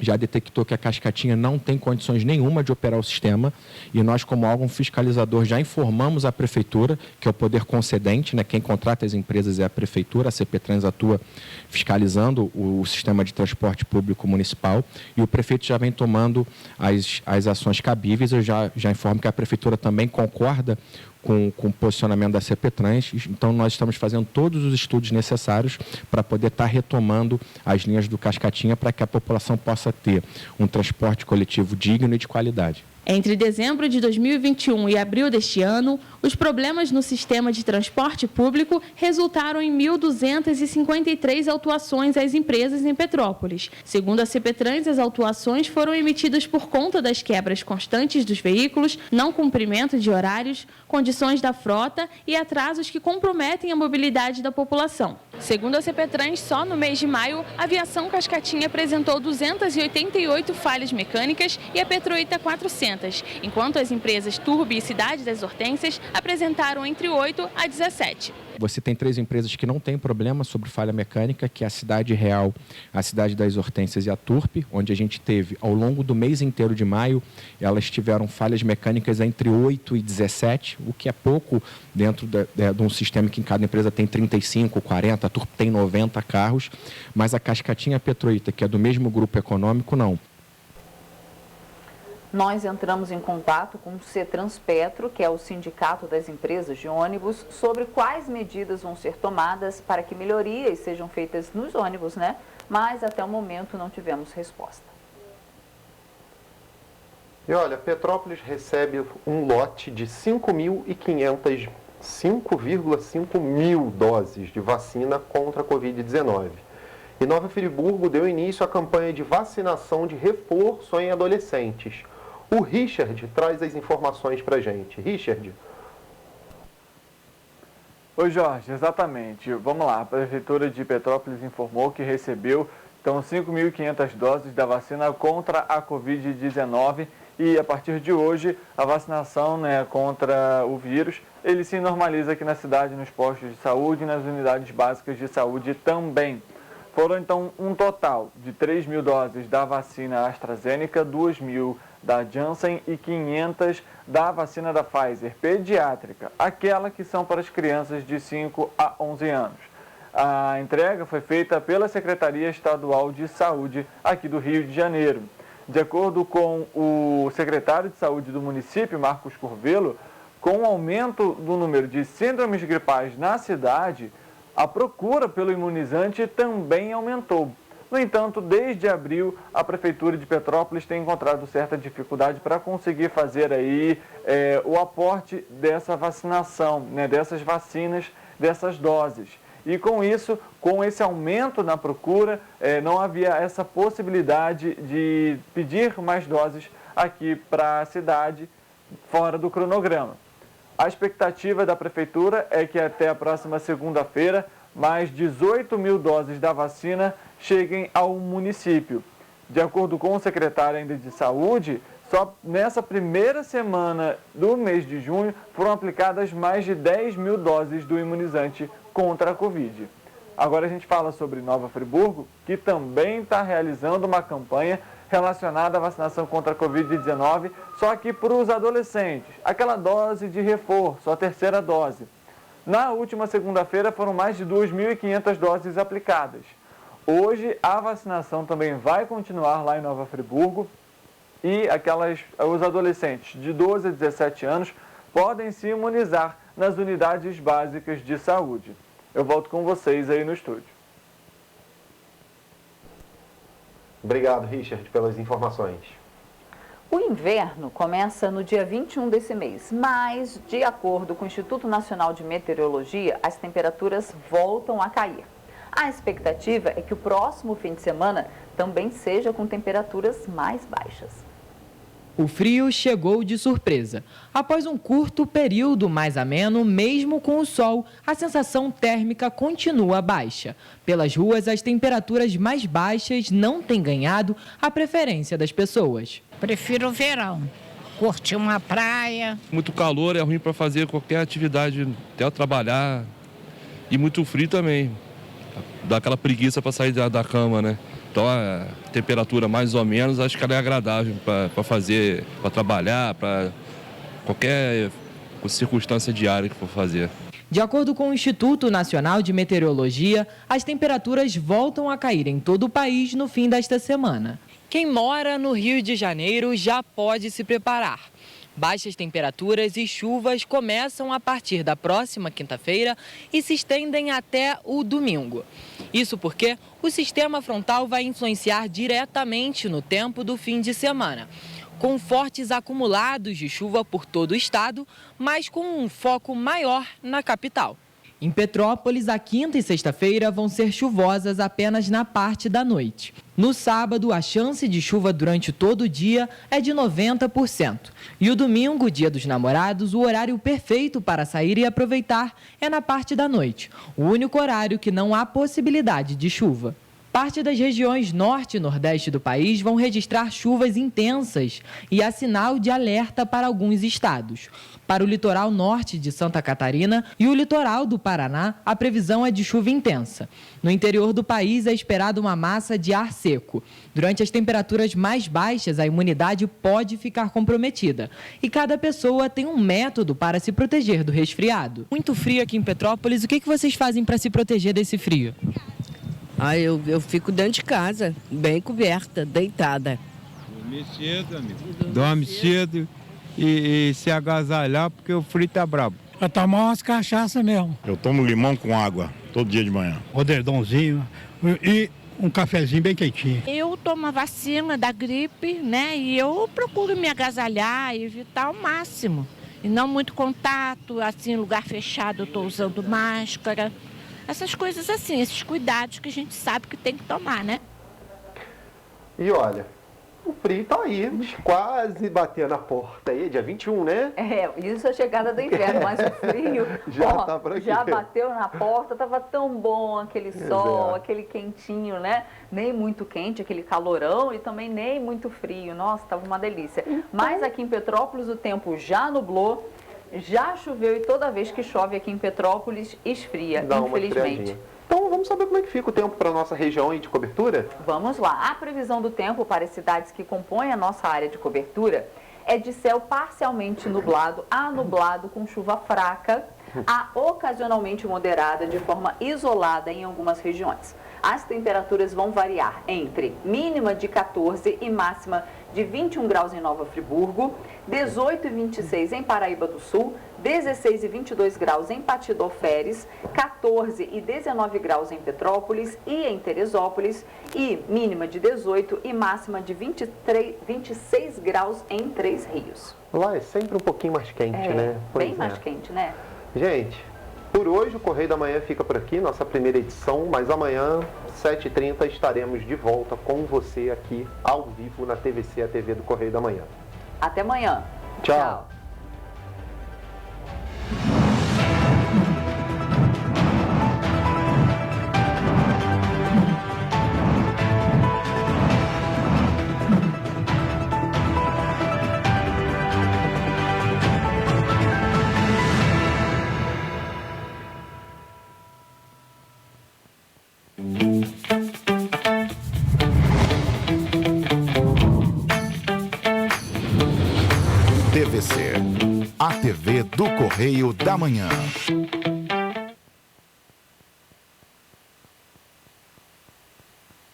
já detectou que a Cascatinha não tem condições nenhuma de operar o sistema e nós, como órgão fiscalizador, já informamos a Prefeitura, que é o poder concedente, né? Quem contrata as empresas é a Prefeitura, a CPTrans atua fiscalizando o sistema de transporte público municipal e o prefeito já vem tomando as ações cabíveis. Eu já informo que a Prefeitura também concorda com o posicionamento da CPTrans, então nós estamos fazendo todos os estudos necessários para poder estar retomando as linhas do Cascatinha para que a população possa ter um transporte coletivo digno e de qualidade. Entre dezembro de 2021 e abril deste ano, os problemas no sistema de transporte público resultaram em 1.253 autuações às empresas em Petrópolis. Segundo a CPTrans, as autuações foram emitidas por conta das quebras constantes dos veículos, não cumprimento de horários, condições da frota e atrasos que comprometem a mobilidade da população. Segundo a CPTrans, só no mês de maio, a aviação Cascatinha apresentou 288 falhas mecânicas e a Petroita 400. Enquanto as empresas Turbi e Cidade das Hortênsias apresentaram entre 8 a 17. Você tem 3 empresas que não têm problema sobre falha mecânica, que é a Cidade Real, a Cidade das Hortênsias e a Turp, onde a gente teve, ao longo do mês inteiro de maio, elas tiveram falhas mecânicas entre 8 e 17, o que é pouco dentro de um sistema que em cada empresa tem 35, 40, a Turp tem 90 carros, mas a Cascatinha Petroita, que é do mesmo grupo econômico, não. Nós entramos em contato com o CETRANSPetro, que é o Sindicato das Empresas de Ônibus, sobre quais medidas vão ser tomadas para que melhorias sejam feitas nos ônibus, né? Mas até o momento não tivemos resposta. E olha, Petrópolis recebe um lote de 5,5 mil doses de vacina contra a Covid-19. E Nova Friburgo deu início à campanha de vacinação de reforço em adolescentes. O Richard traz as informações para a gente. Richard. Oi, Jorge, exatamente. Vamos lá, a Prefeitura de Petrópolis informou que recebeu então 5.500 doses da vacina contra a Covid-19 e a partir de hoje a vacinação, né, contra o vírus, ele se normaliza aqui na cidade, nos postos de saúde e nas unidades básicas de saúde também. Foram então um total de 3.000 doses da vacina AstraZeneca, 2.000 da Janssen e 500 da vacina da Pfizer pediátrica, aquela que são para as crianças de 5 a 11 anos. A entrega foi feita pela Secretaria Estadual de Saúde aqui do Rio de Janeiro. De acordo com o secretário de Saúde do município, Marcos Curvelo, com o aumento do número de síndromes gripais na cidade, a procura pelo imunizante também aumentou. No entanto, desde abril, a Prefeitura de Petrópolis tem encontrado certa dificuldade para conseguir fazer aí o aporte dessa vacinação, né, dessas vacinas, dessas doses. E com isso, com esse aumento na procura, não havia essa possibilidade de pedir mais doses aqui para a cidade, fora do cronograma. A expectativa da Prefeitura é que até a próxima segunda-feira, mais 18.000 doses da vacina cheguem ao município. De acordo com o secretário ainda de Saúde, só nessa primeira semana do mês de junho foram aplicadas mais de 10.000 doses do imunizante contra a Covid. Agora a gente fala sobre Nova Friburgo, que também está realizando uma campanha relacionada à vacinação contra a Covid-19, só que para os adolescentes, aquela dose de reforço, a terceira dose. Na última segunda-feira foram mais de 2.500 doses aplicadas. Hoje a vacinação também vai continuar lá em Nova Friburgo e os adolescentes de 12 a 17 anos podem se imunizar nas unidades básicas de saúde. Eu volto com vocês aí no estúdio. Obrigado, Richard, pelas informações. O inverno começa no dia 21 desse mês, mas, de acordo com o Instituto Nacional de Meteorologia, as temperaturas voltam a cair. A expectativa é que o próximo fim de semana também seja com temperaturas mais baixas. O frio chegou de surpresa. Após um curto período mais ameno, mesmo com o sol, a sensação térmica continua baixa. Pelas ruas, as temperaturas mais baixas não têm ganhado a preferência das pessoas. Prefiro o verão, curtir uma praia. Muito calor é ruim para fazer qualquer atividade, até trabalhar. E muito frio também. Dá aquela preguiça para sair da cama, né? Então a temperatura mais ou menos, acho que ela é agradável para fazer, para trabalhar, para qualquer circunstância diária que for fazer. De acordo com o Instituto Nacional de Meteorologia, as temperaturas voltam a cair em todo o país no fim desta semana. Quem mora no Rio de Janeiro já pode se preparar. Baixas temperaturas e chuvas começam a partir da próxima quinta-feira e se estendem até o domingo. Isso porque o sistema frontal vai influenciar diretamente no tempo do fim de semana, com fortes acumulados de chuva por todo o estado, mas com um foco maior na capital. Em Petrópolis, a quinta e sexta-feira vão ser chuvosas apenas na parte da noite. No sábado, a chance de chuva durante todo o dia é de 90%. E o domingo, Dia dos Namorados, o horário perfeito para sair e aproveitar é na parte da noite, o único horário que não há possibilidade de chuva. Parte das regiões norte e nordeste do país vão registrar chuvas intensas e há sinal de alerta para alguns estados. Para o litoral norte de Santa Catarina e o litoral do Paraná, a previsão é de chuva intensa. No interior do país é esperada uma massa de ar seco. Durante as temperaturas mais baixas, a imunidade pode ficar comprometida. E cada pessoa tem um método para se proteger do resfriado. Muito frio aqui em Petrópolis, o que vocês fazem para se proteger desse frio? Eu fico dentro de casa, bem coberta, deitada. Dormir cedo, amigo. Dorme cedo e se agasalhar porque o frio tá brabo. Pra tomar umas cachaças mesmo. Eu tomo limão com água todo dia de manhã. Roderdãozinho e um cafezinho bem quentinho. Eu tomo a vacina da gripe, né? E eu procuro me agasalhar e evitar ao máximo. E não muito contato, assim, lugar fechado eu estou usando máscara. Essas coisas assim, esses cuidados que a gente sabe que tem que tomar, né? E olha, o frio tá aí, quase batendo na porta aí, dia 21, né? Isso é a chegada do inverno, mas o frio já bateu na porta, tava tão bom aquele sol, aquele quentinho, né? Nem muito quente, aquele calorão e também nem muito frio. Nossa, tava uma delícia. Mas aqui em Petrópolis o tempo já nublou. Já choveu e toda vez que chove aqui em Petrópolis esfria, infelizmente. Então vamos saber como é que fica o tempo para a nossa região aí de cobertura? Vamos lá. A previsão do tempo para as cidades que compõem a nossa área de cobertura é de céu parcialmente nublado a nublado com chuva fraca, a ocasionalmente moderada de forma isolada em algumas regiões. As temperaturas vão variar entre mínima de 14 e máxima de 21 graus em Nova Friburgo, 18 e 26 em Paraíba do Sul, 16 e 22 graus em Patidó-Ferres, 14 e 19 graus em Petrópolis e em Teresópolis e mínima de 18 e máxima de 26 graus em Três Rios. Lá é sempre um pouquinho mais quente, né? Bem mais quente, né? Gente, por hoje o Correio da Manhã fica por aqui, nossa primeira edição, mas amanhã, 7h30, estaremos de volta com você aqui ao vivo na TVC, a TV do Correio da Manhã. Até amanhã. Tchau. TVC, a TV do Correio da Manhã.